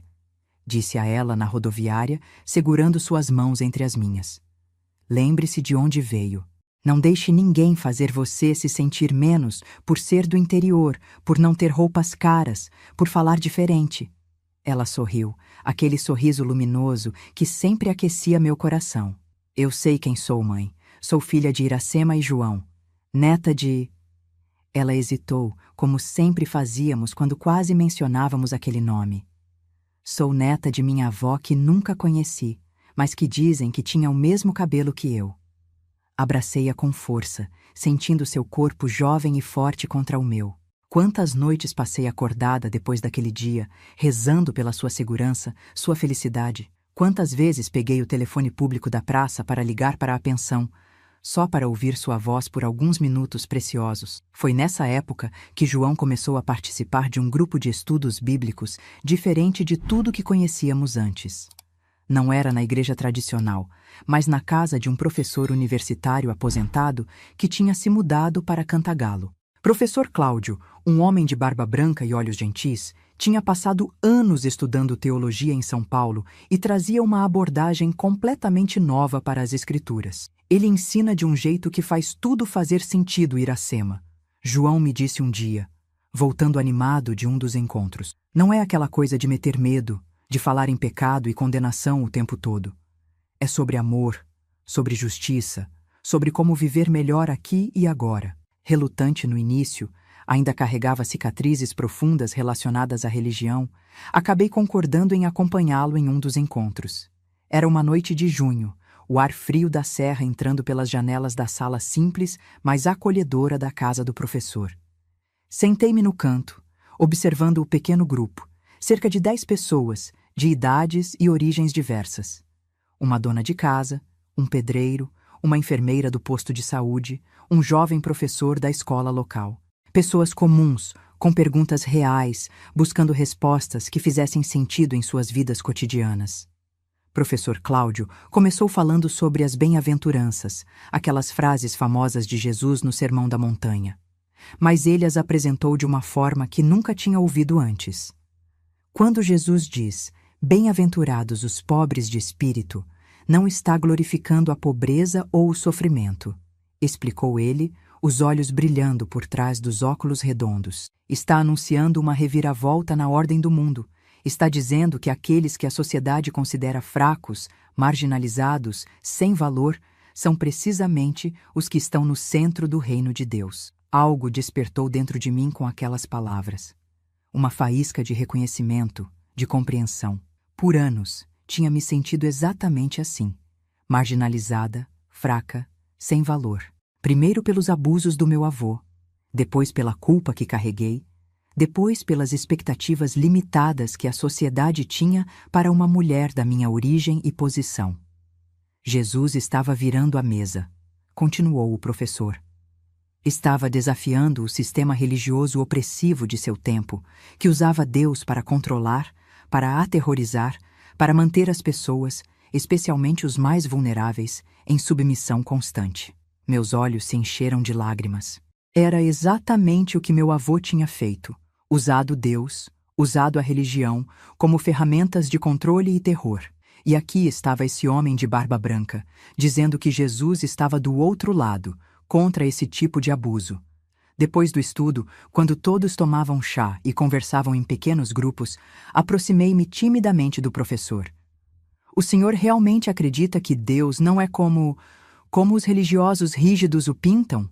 disse a ela na rodoviária, segurando suas mãos entre as minhas. Lembre-se de onde veio. Não deixe ninguém fazer você se sentir menos por ser do interior, por não ter roupas caras, por falar diferente. Ela sorriu, aquele sorriso luminoso que sempre aquecia meu coração. Eu sei quem sou, mãe. Sou filha de Iracema e João, neta de... Ela hesitou, como sempre fazíamos quando quase mencionávamos aquele nome. Sou neta de minha avó que nunca conheci, mas que dizem que tinha o mesmo cabelo que eu. Abracei-a com força, sentindo seu corpo jovem e forte contra o meu. Quantas noites passei acordada depois daquele dia, rezando pela sua segurança, sua felicidade. Quantas vezes peguei o telefone público da praça para ligar para a pensão, só para ouvir sua voz por alguns minutos preciosos. Foi nessa época que João começou a participar de um grupo de estudos bíblicos diferente de tudo que conhecíamos antes. Não era na igreja tradicional, mas na casa de um professor universitário aposentado que tinha se mudado para Cantagalo. Professor Cláudio, um homem de barba branca e olhos gentis, tinha passado anos estudando teologia em São Paulo e trazia uma abordagem completamente nova para as escrituras. Ele ensina de um jeito que faz tudo fazer sentido, Iracema. João me disse um dia, voltando animado de um dos encontros. Não é aquela coisa de meter medo, de falar em pecado e condenação o tempo todo. É sobre amor, sobre justiça, sobre como viver melhor aqui e agora. Relutante no início, ainda carregava cicatrizes profundas relacionadas à religião, acabei concordando em acompanhá-lo em um dos encontros. Era uma noite de junho, o ar frio da serra entrando pelas janelas da sala simples, mas acolhedora da casa do professor. Sentei-me no canto, observando o pequeno grupo, cerca de 10 pessoas, de idades e origens diversas. Uma dona de casa, um pedreiro, uma enfermeira do posto de saúde, um jovem professor da escola local. Pessoas comuns, com perguntas reais, buscando respostas que fizessem sentido em suas vidas cotidianas. Professor Cláudio começou falando sobre as bem-aventuranças, aquelas frases famosas de Jesus no Sermão da Montanha. Mas ele as apresentou de uma forma que nunca tinha ouvido antes. Quando Jesus diz, bem-aventurados os pobres de espírito, não está glorificando a pobreza ou o sofrimento, explicou ele, os olhos brilhando por trás dos óculos redondos. Está anunciando uma reviravolta na ordem do mundo. Está dizendo que aqueles que a sociedade considera fracos, marginalizados, sem valor, são precisamente os que estão no centro do reino de Deus. Algo despertou dentro de mim com aquelas palavras. Uma faísca de reconhecimento, de compreensão. Por anos, tinha me sentido exatamente assim, marginalizada, fraca, sem valor. Primeiro pelos abusos do meu avô, depois pela culpa que carreguei, depois pelas expectativas limitadas que a sociedade tinha para uma mulher da minha origem e posição. Jesus estava virando a mesa, continuou o professor. Estava desafiando o sistema religioso opressivo de seu tempo, que usava Deus para controlar, para aterrorizar, para manter as pessoas, especialmente os mais vulneráveis, em submissão constante. Meus olhos se encheram de lágrimas. Era exatamente o que meu avô tinha feito, usado Deus, usado a religião, como ferramentas de controle e terror. E aqui estava esse homem de barba branca, dizendo que Jesus estava do outro lado, contra esse tipo de abuso. Depois do estudo, quando todos tomavam chá e conversavam em pequenos grupos, aproximei-me timidamente do professor. O senhor realmente acredita que Deus não é como os religiosos rígidos o pintam?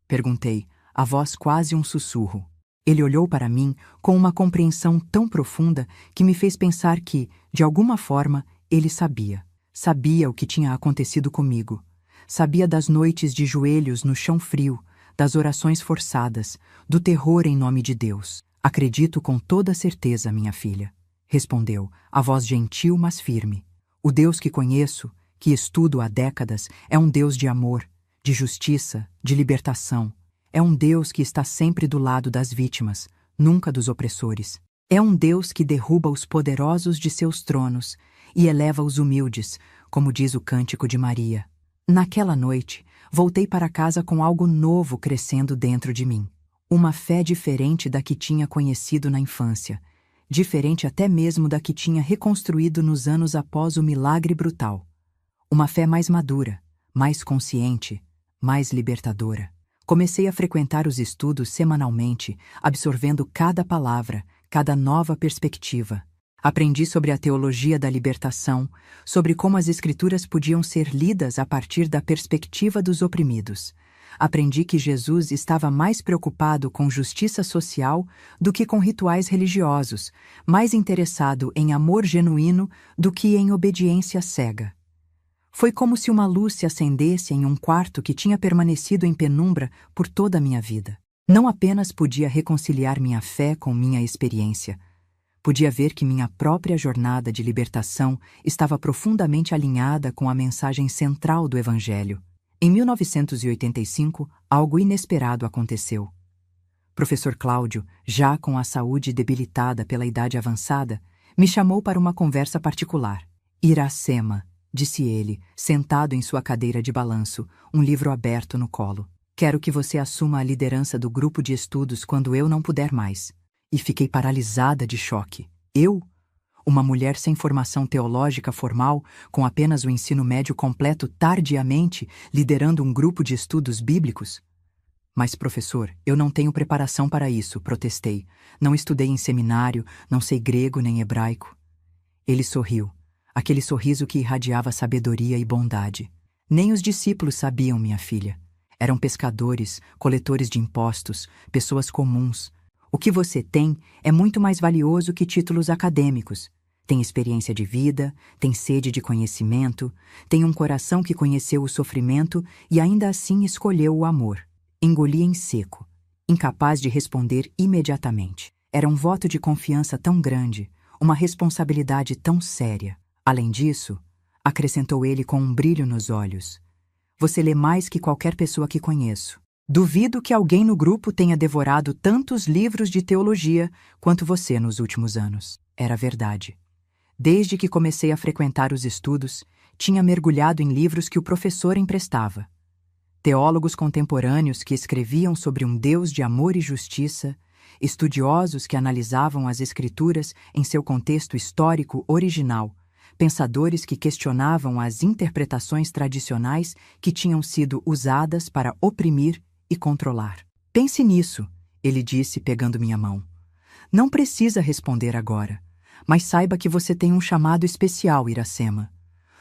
Perguntei, a voz quase um sussurro. Ele olhou para mim com uma compreensão tão profunda que me fez pensar que, de alguma forma, ele sabia. Sabia o que tinha acontecido comigo. Sabia das noites de joelhos no chão frio, das orações forçadas, do terror em nome de Deus. Acredito com toda certeza, minha filha, respondeu, a voz gentil mas firme. O Deus que conheço, que estudo há décadas, é um Deus de amor, de justiça, de libertação. É um Deus que está sempre do lado das vítimas, nunca dos opressores. É um Deus que derruba os poderosos de seus tronos e eleva os humildes, como diz o Cântico de Maria. Naquela noite, voltei para casa com algo novo crescendo dentro de mim. Uma fé diferente da que tinha conhecido na infância, diferente até mesmo da que tinha reconstruído nos anos após o milagre brutal. Uma fé mais madura, mais consciente, mais libertadora. Comecei a frequentar os estudos semanalmente, absorvendo cada palavra, cada nova perspectiva. Aprendi sobre a teologia da libertação, sobre como as Escrituras podiam ser lidas a partir da perspectiva dos oprimidos. Aprendi que Jesus estava mais preocupado com justiça social do que com rituais religiosos, mais interessado em amor genuíno do que em obediência cega. Foi como se uma luz se acendesse em um quarto que tinha permanecido em penumbra por toda a minha vida. Não apenas podia reconciliar minha fé com minha experiência, podia ver que minha própria jornada de libertação estava profundamente alinhada com a mensagem central do Evangelho. Em 1985, algo inesperado aconteceu. Professor Cláudio, já com a saúde debilitada pela idade avançada, me chamou para uma conversa particular. Iracema, disse ele, sentado em sua cadeira de balanço, um livro aberto no colo. Quero que você assuma a liderança do grupo de estudos quando eu não puder mais. E fiquei paralisada de choque. Eu? Uma mulher sem formação teológica formal, com apenas o ensino médio completo tardiamente, liderando um grupo de estudos bíblicos? Mas, professor, eu não tenho preparação para isso, protestei. Não estudei em seminário, não sei grego nem hebraico. Ele sorriu. Aquele sorriso que irradiava sabedoria e bondade. Nem os discípulos sabiam, minha filha. Eram pescadores, coletores de impostos, pessoas comuns. O que você tem é muito mais valioso que títulos acadêmicos. Tem experiência de vida, tem sede de conhecimento, tem um coração que conheceu o sofrimento e ainda assim escolheu o amor. Engoli em seco, incapaz de responder imediatamente. Era um voto de confiança tão grande, uma responsabilidade tão séria. Além disso, acrescentou ele com um brilho nos olhos, você lê mais que qualquer pessoa que conheço. Duvido que alguém no grupo tenha devorado tantos livros de teologia quanto você nos últimos anos. Era verdade. Desde que comecei a frequentar os estudos, tinha mergulhado em livros que o professor emprestava. Teólogos contemporâneos que escreviam sobre um Deus de amor e justiça, estudiosos que analisavam as Escrituras em seu contexto histórico original, pensadores que questionavam as interpretações tradicionais que tinham sido usadas para oprimir e controlar. Pense nisso, ele disse pegando minha mão. Não precisa responder agora, mas saiba que você tem um chamado especial, Iracema.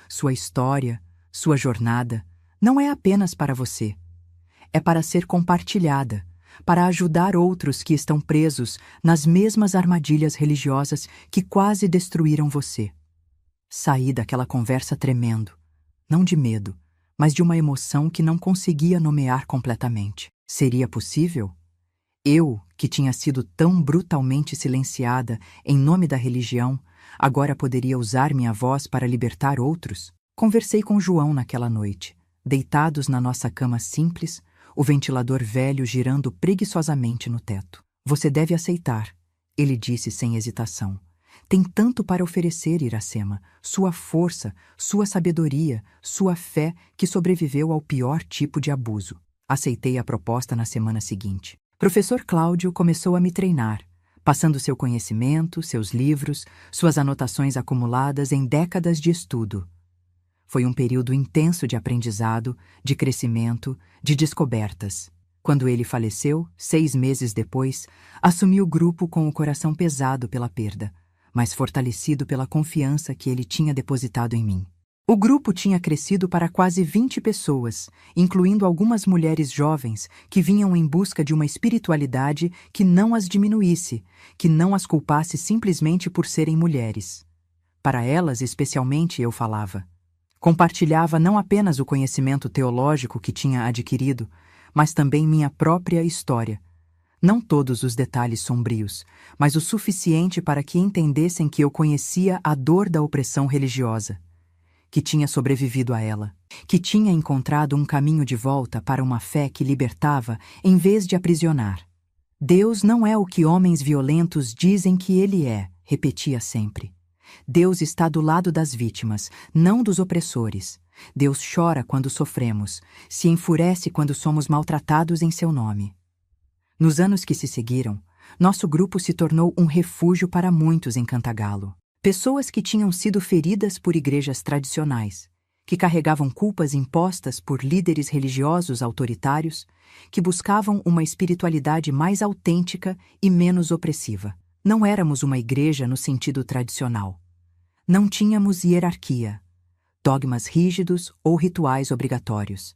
Sua história, sua jornada, não é apenas para você. É para ser compartilhada, para ajudar outros que estão presos nas mesmas armadilhas religiosas que quase destruíram você. Saí daquela conversa tremendo, não de medo, mas de uma emoção que não conseguia nomear completamente. Seria possível? Eu, que tinha sido tão brutalmente silenciada em nome da religião, agora poderia usar minha voz para libertar outros? Conversei com João naquela noite, deitados na nossa cama simples, o ventilador velho girando preguiçosamente no teto. Você deve aceitar, ele disse sem hesitação. Tem tanto para oferecer, Iracema, sua força, sua sabedoria, sua fé que sobreviveu ao pior tipo de abuso. Aceitei a proposta na semana seguinte. Professor Cláudio começou a me treinar, passando seu conhecimento, seus livros, suas anotações acumuladas em décadas de estudo. Foi um período intenso de aprendizado, de crescimento, de descobertas. Quando ele faleceu, 6 meses depois, assumi o grupo com o coração pesado pela perda, mas fortalecido pela confiança que ele tinha depositado em mim. O grupo tinha crescido para quase 20 pessoas, incluindo algumas mulheres jovens que vinham em busca de uma espiritualidade que não as diminuísse, que não as culpasse simplesmente por serem mulheres. Para elas, especialmente, eu falava. Compartilhava não apenas o conhecimento teológico que tinha adquirido, mas também minha própria história. Não todos os detalhes sombrios, mas o suficiente para que entendessem que eu conhecia a dor da opressão religiosa, que tinha sobrevivido a ela, que tinha encontrado um caminho de volta para uma fé que libertava em vez de aprisionar. Deus não é o que homens violentos dizem que ele é, repetia sempre. Deus está do lado das vítimas, não dos opressores. Deus chora quando sofremos, se enfurece quando somos maltratados em seu nome. Nos anos que se seguiram, nosso grupo se tornou um refúgio para muitos em Cantagalo. Pessoas que tinham sido feridas por igrejas tradicionais, que carregavam culpas impostas por líderes religiosos autoritários, que buscavam uma espiritualidade mais autêntica e menos opressiva. Não éramos uma igreja no sentido tradicional. Não tínhamos hierarquia, dogmas rígidos ou rituais obrigatórios.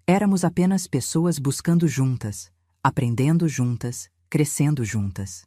Éramos apenas pessoas buscando juntas, aprendendo juntas, crescendo juntas.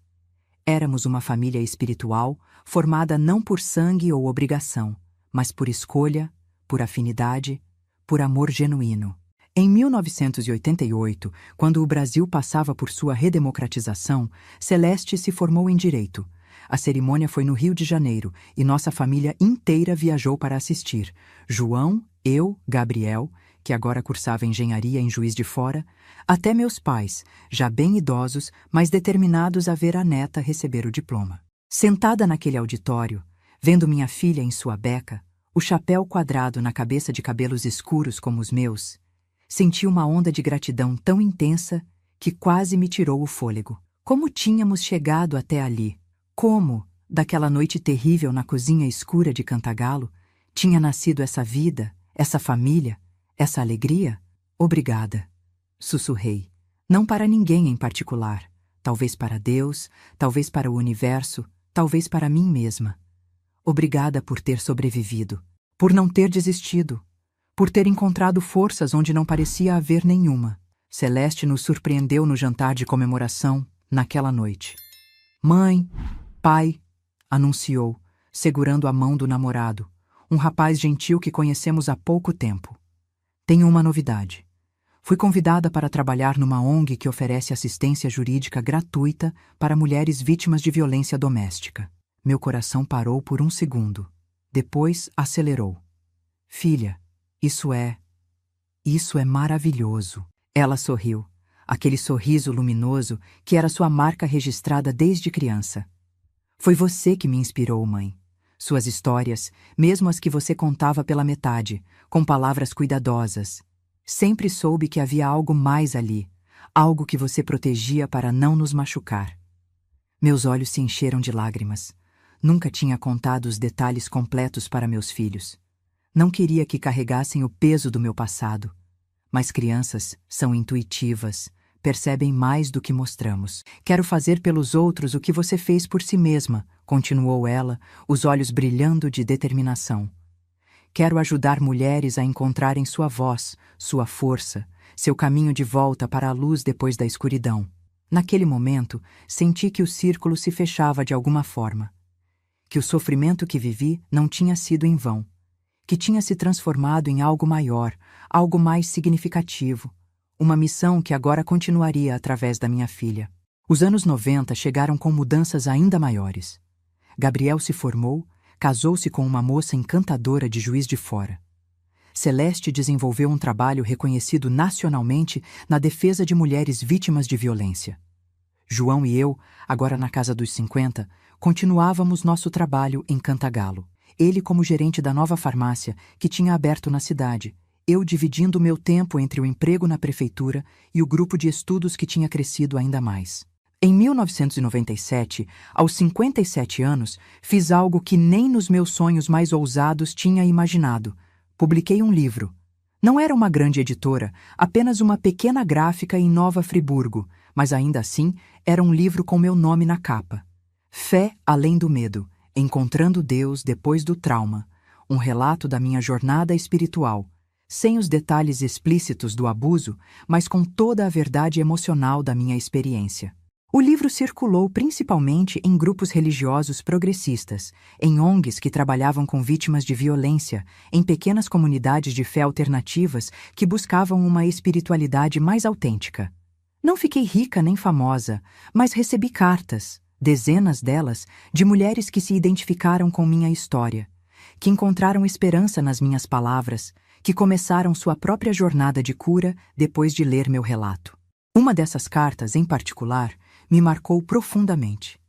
Éramos uma família espiritual formada não por sangue ou obrigação, mas por escolha, por afinidade, por amor genuíno. Em 1988, quando o Brasil passava por sua redemocratização, Celeste se formou em Direito. A cerimônia foi no Rio de Janeiro e nossa família inteira viajou para assistir. João, eu, Gabriel, que agora cursava engenharia em Juiz de Fora, até meus pais, já bem idosos, mas determinados a ver a neta receber o diploma. Sentada naquele auditório, vendo minha filha em sua beca, o chapéu quadrado na cabeça de cabelos escuros como os meus, senti uma onda de gratidão tão intensa que quase me tirou o fôlego. Como tínhamos chegado até ali? Como, daquela noite terrível na cozinha escura de Cantagalo, tinha nascido essa vida, essa família, essa alegria? Obrigada, sussurrei. Não para ninguém em particular. Talvez para Deus, talvez para o universo, talvez para mim mesma. Obrigada por ter sobrevivido, por não ter desistido, por ter encontrado forças onde não parecia haver nenhuma. Celeste nos surpreendeu no jantar de comemoração, naquela noite. Mãe, pai, anunciou, segurando a mão do namorado, um rapaz gentil que conhecemos há pouco tempo. Tenho uma novidade. Fui convidada para trabalhar numa ONG que oferece assistência jurídica gratuita para mulheres vítimas de violência doméstica. Meu coração parou por um segundo. Depois acelerou. Filha, isso é maravilhoso. Ela sorriu, aquele sorriso luminoso que era sua marca registrada desde criança. Foi você que me inspirou, mãe. Suas histórias, mesmo as que você contava pela metade, com palavras cuidadosas. Sempre soube que havia algo mais ali, algo que você protegia para não nos machucar. Meus olhos se encheram de lágrimas. Nunca tinha contado os detalhes completos para meus filhos. Não queria que carregassem o peso do meu passado. Mas crianças são intuitivas, percebem mais do que mostramos. Quero fazer pelos outros o que você fez por si mesma, continuou ela, os olhos brilhando de determinação. Quero ajudar mulheres a encontrarem sua voz, sua força, seu caminho de volta para a luz depois da escuridão. Naquele momento, senti que o círculo se fechava de alguma forma. Que o sofrimento que vivi não tinha sido em vão. Que tinha se transformado em algo maior, algo mais significativo. Uma missão que agora continuaria através da minha filha. Os anos 90 chegaram com mudanças ainda maiores. Gabriel se formou, casou-se com uma moça encantadora de Juiz de Fora. Celeste desenvolveu um trabalho reconhecido nacionalmente na defesa de mulheres vítimas de violência. João e eu, agora na casa dos 50, continuávamos nosso trabalho em Cantagalo. Ele como gerente da nova farmácia que tinha aberto na cidade, eu dividindo meu tempo entre o emprego na prefeitura e o grupo de estudos que tinha crescido ainda mais. Em 1997, aos 57 anos, fiz algo que nem nos meus sonhos mais ousados tinha imaginado. Publiquei um livro. Não era uma grande editora, apenas uma pequena gráfica em Nova Friburgo, mas ainda assim era um livro com meu nome na capa. Fé além do medo, encontrando Deus depois do trauma. Um relato da minha jornada espiritual, sem os detalhes explícitos do abuso, mas com toda a verdade emocional da minha experiência. O livro circulou principalmente em grupos religiosos progressistas, em ONGs que trabalhavam com vítimas de violência, em pequenas comunidades de fé alternativas que buscavam uma espiritualidade mais autêntica. Não fiquei rica nem famosa, mas recebi cartas, dezenas delas, de mulheres que se identificaram com minha história, que encontraram esperança nas minhas palavras, que começaram sua própria jornada de cura depois de ler meu relato. Uma dessas cartas, em particular, me marcou profundamente.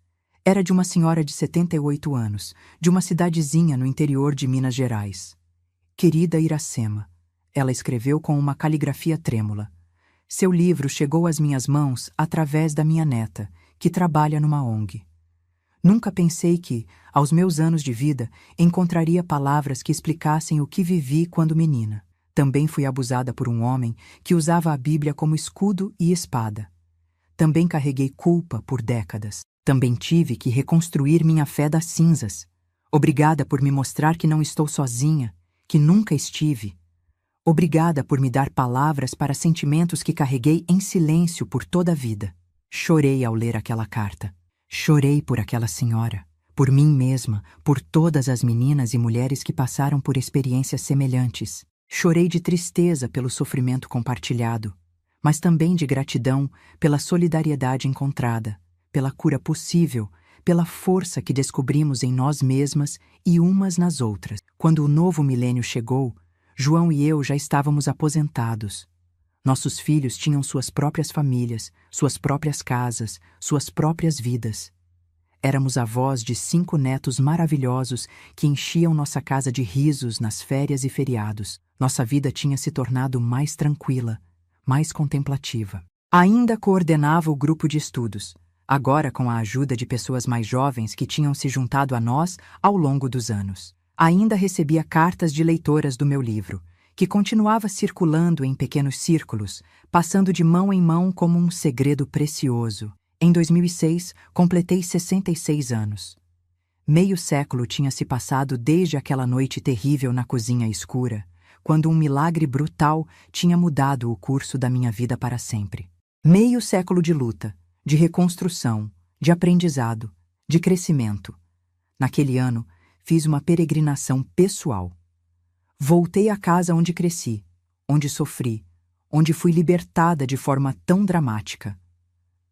Era de uma senhora de 78 anos, de uma cidadezinha no interior de Minas Gerais. Querida Iracema, ela escreveu com uma caligrafia trêmula. Seu livro chegou às minhas mãos através da minha neta, que trabalha numa ONG. Nunca pensei que, aos meus anos de vida, encontraria palavras que explicassem o que vivi quando menina. Também fui abusada por um homem que usava a Bíblia como escudo e espada. Também carreguei culpa por décadas. Também tive que reconstruir minha fé das cinzas. Obrigada por me mostrar que não estou sozinha, que nunca estive. Obrigada por me dar palavras para sentimentos que carreguei em silêncio por toda a vida. Chorei ao ler aquela carta. Chorei por aquela senhora, por mim mesma, por todas as meninas e mulheres que passaram por experiências semelhantes. Chorei de tristeza pelo sofrimento compartilhado, mas também de gratidão pela solidariedade encontrada, pela cura possível, pela força que descobrimos em nós mesmas e umas nas outras. Quando o novo milênio chegou, João e eu já estávamos aposentados. Nossos filhos tinham suas próprias famílias, suas próprias casas, suas próprias vidas. Éramos avós de 5 netos maravilhosos que enchiam nossa casa de risos nas férias e feriados. Nossa vida tinha se tornado mais tranquila, mais contemplativa. Ainda coordenava o grupo de estudos, agora com a ajuda de pessoas mais jovens que tinham se juntado a nós ao longo dos anos. Ainda recebia cartas de leitoras do meu livro, que continuava circulando em pequenos círculos, passando de mão em mão como um segredo precioso. Em 2006, completei 66 anos. Meio século tinha se passado desde aquela noite terrível na cozinha escura, quando um milagre brutal tinha mudado o curso da minha vida para sempre. Meio século de luta, de reconstrução, de aprendizado, de crescimento. Naquele ano, fiz uma peregrinação pessoal. Voltei à casa onde cresci, onde sofri, onde fui libertada de forma tão dramática.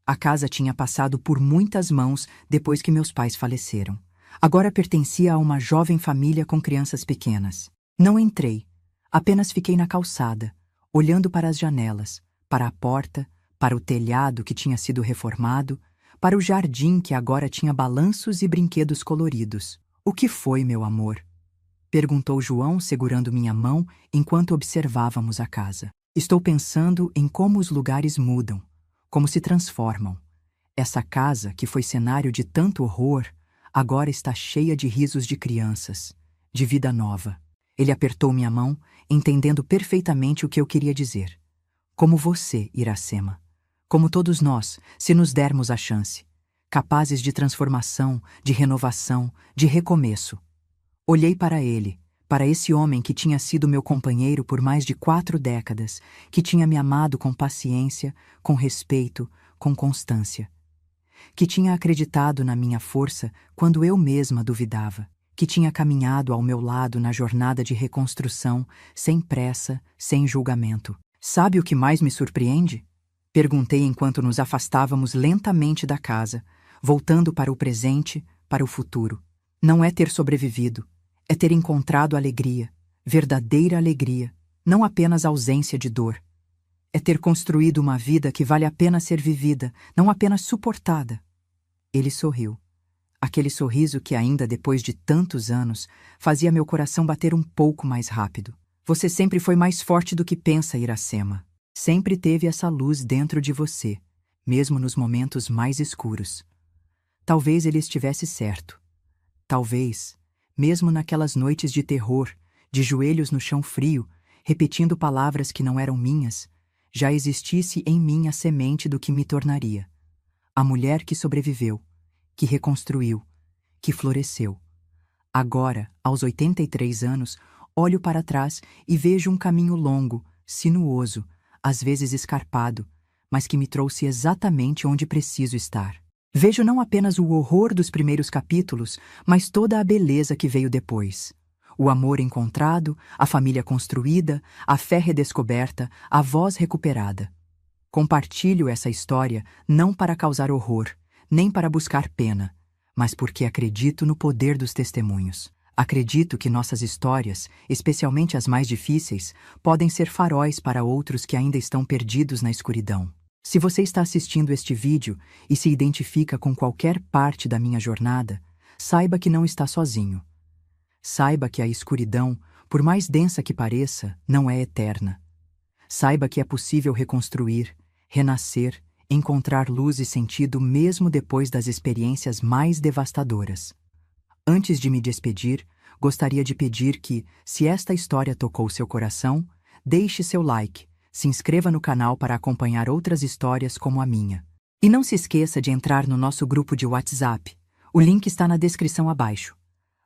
A casa tinha passado por muitas mãos depois que meus pais faleceram. Agora pertencia a uma jovem família com crianças pequenas. Não entrei, apenas fiquei na calçada, olhando para as janelas, para a porta, para o telhado que tinha sido reformado, para o jardim que agora tinha balanços e brinquedos coloridos. O que foi, meu amor? Perguntou João, segurando minha mão enquanto observávamos a casa. Estou pensando em como os lugares mudam, como se transformam. Essa casa, que foi cenário de tanto horror, agora está cheia de risos de crianças, de vida nova. Ele apertou minha mão, entendendo perfeitamente o que eu queria dizer. Como você, Iracema. Como todos nós, se nos dermos a chance. Capazes de transformação, de renovação, de recomeço. Olhei para ele, para esse homem que tinha sido meu companheiro por mais de 4 décadas, que tinha me amado com paciência, com respeito, com constância. Que tinha acreditado na minha força quando eu mesma duvidava, que tinha caminhado ao meu lado na jornada de reconstrução, sem pressa, sem julgamento. Sabe o que mais me surpreende? Perguntei enquanto nos afastávamos lentamente da casa, voltando para o presente, para o futuro. Não é ter sobrevivido. É ter encontrado alegria, verdadeira alegria, não apenas ausência de dor. É ter construído uma vida que vale a pena ser vivida, não apenas suportada. Ele sorriu. Aquele sorriso que ainda depois de tantos anos fazia meu coração bater um pouco mais rápido. Você sempre foi mais forte do que pensa, Iracema. Sempre teve essa luz dentro de você, mesmo nos momentos mais escuros. Talvez ele estivesse certo. Talvez, mesmo naquelas noites de terror, de joelhos no chão frio, repetindo palavras que não eram minhas, já existisse em mim a semente do que me tornaria. A mulher que sobreviveu, que reconstruiu, que floresceu. Agora, aos 83 anos, olho para trás e vejo um caminho longo, sinuoso, às vezes escarpado, mas que me trouxe exatamente onde preciso estar. Vejo não apenas o horror dos primeiros capítulos, mas toda a beleza que veio depois. O amor encontrado, a família construída, a fé redescoberta, a voz recuperada. Compartilho essa história não para causar horror, nem para buscar pena, mas porque acredito no poder dos testemunhos. Acredito que nossas histórias, especialmente as mais difíceis, podem ser faróis para outros que ainda estão perdidos na escuridão. Se você está assistindo este vídeo e se identifica com qualquer parte da minha jornada, saiba que não está sozinho. Saiba que a escuridão, por mais densa que pareça, não é eterna. Saiba que é possível reconstruir, renascer, encontrar luz e sentido mesmo depois das experiências mais devastadoras. Antes de me despedir, gostaria de pedir que, se esta história tocou seu coração, deixe seu like, se inscreva no canal para acompanhar outras histórias como a minha. E não se esqueça de entrar no nosso grupo de WhatsApp. O link está na descrição abaixo.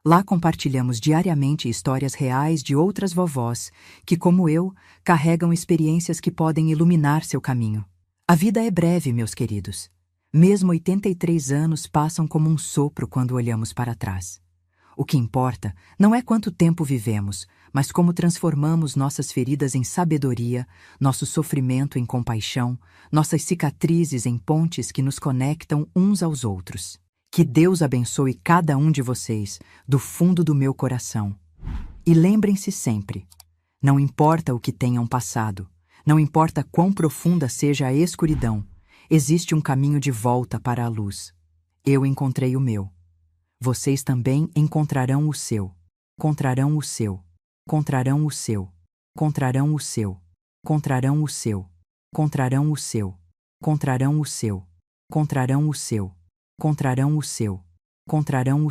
Lá compartilhamos diariamente histórias reais de outras vovós que, como eu, carregam experiências que podem iluminar seu caminho. A vida é breve, meus queridos. Mesmo 83 anos passam como um sopro quando olhamos para trás. O que importa não é quanto tempo vivemos, mas como transformamos nossas feridas em sabedoria, nosso sofrimento em compaixão, nossas cicatrizes em pontes que nos conectam uns aos outros. Que Deus abençoe cada um de vocês, do fundo do meu coração. E lembrem-se sempre, não importa o que tenham passado, não importa quão profunda seja a escuridão, existe um caminho de volta para a luz. Eu encontrei o meu. Vocês também encontrarão o seu. Encontrarão o seu. Encontrarão o seu. Encontrarão o seu. Encontrarão o seu. Encontrarão o seu. Encontrarão o seu. Encontrarão o seu. Encontrarão o seu. Encontrarão o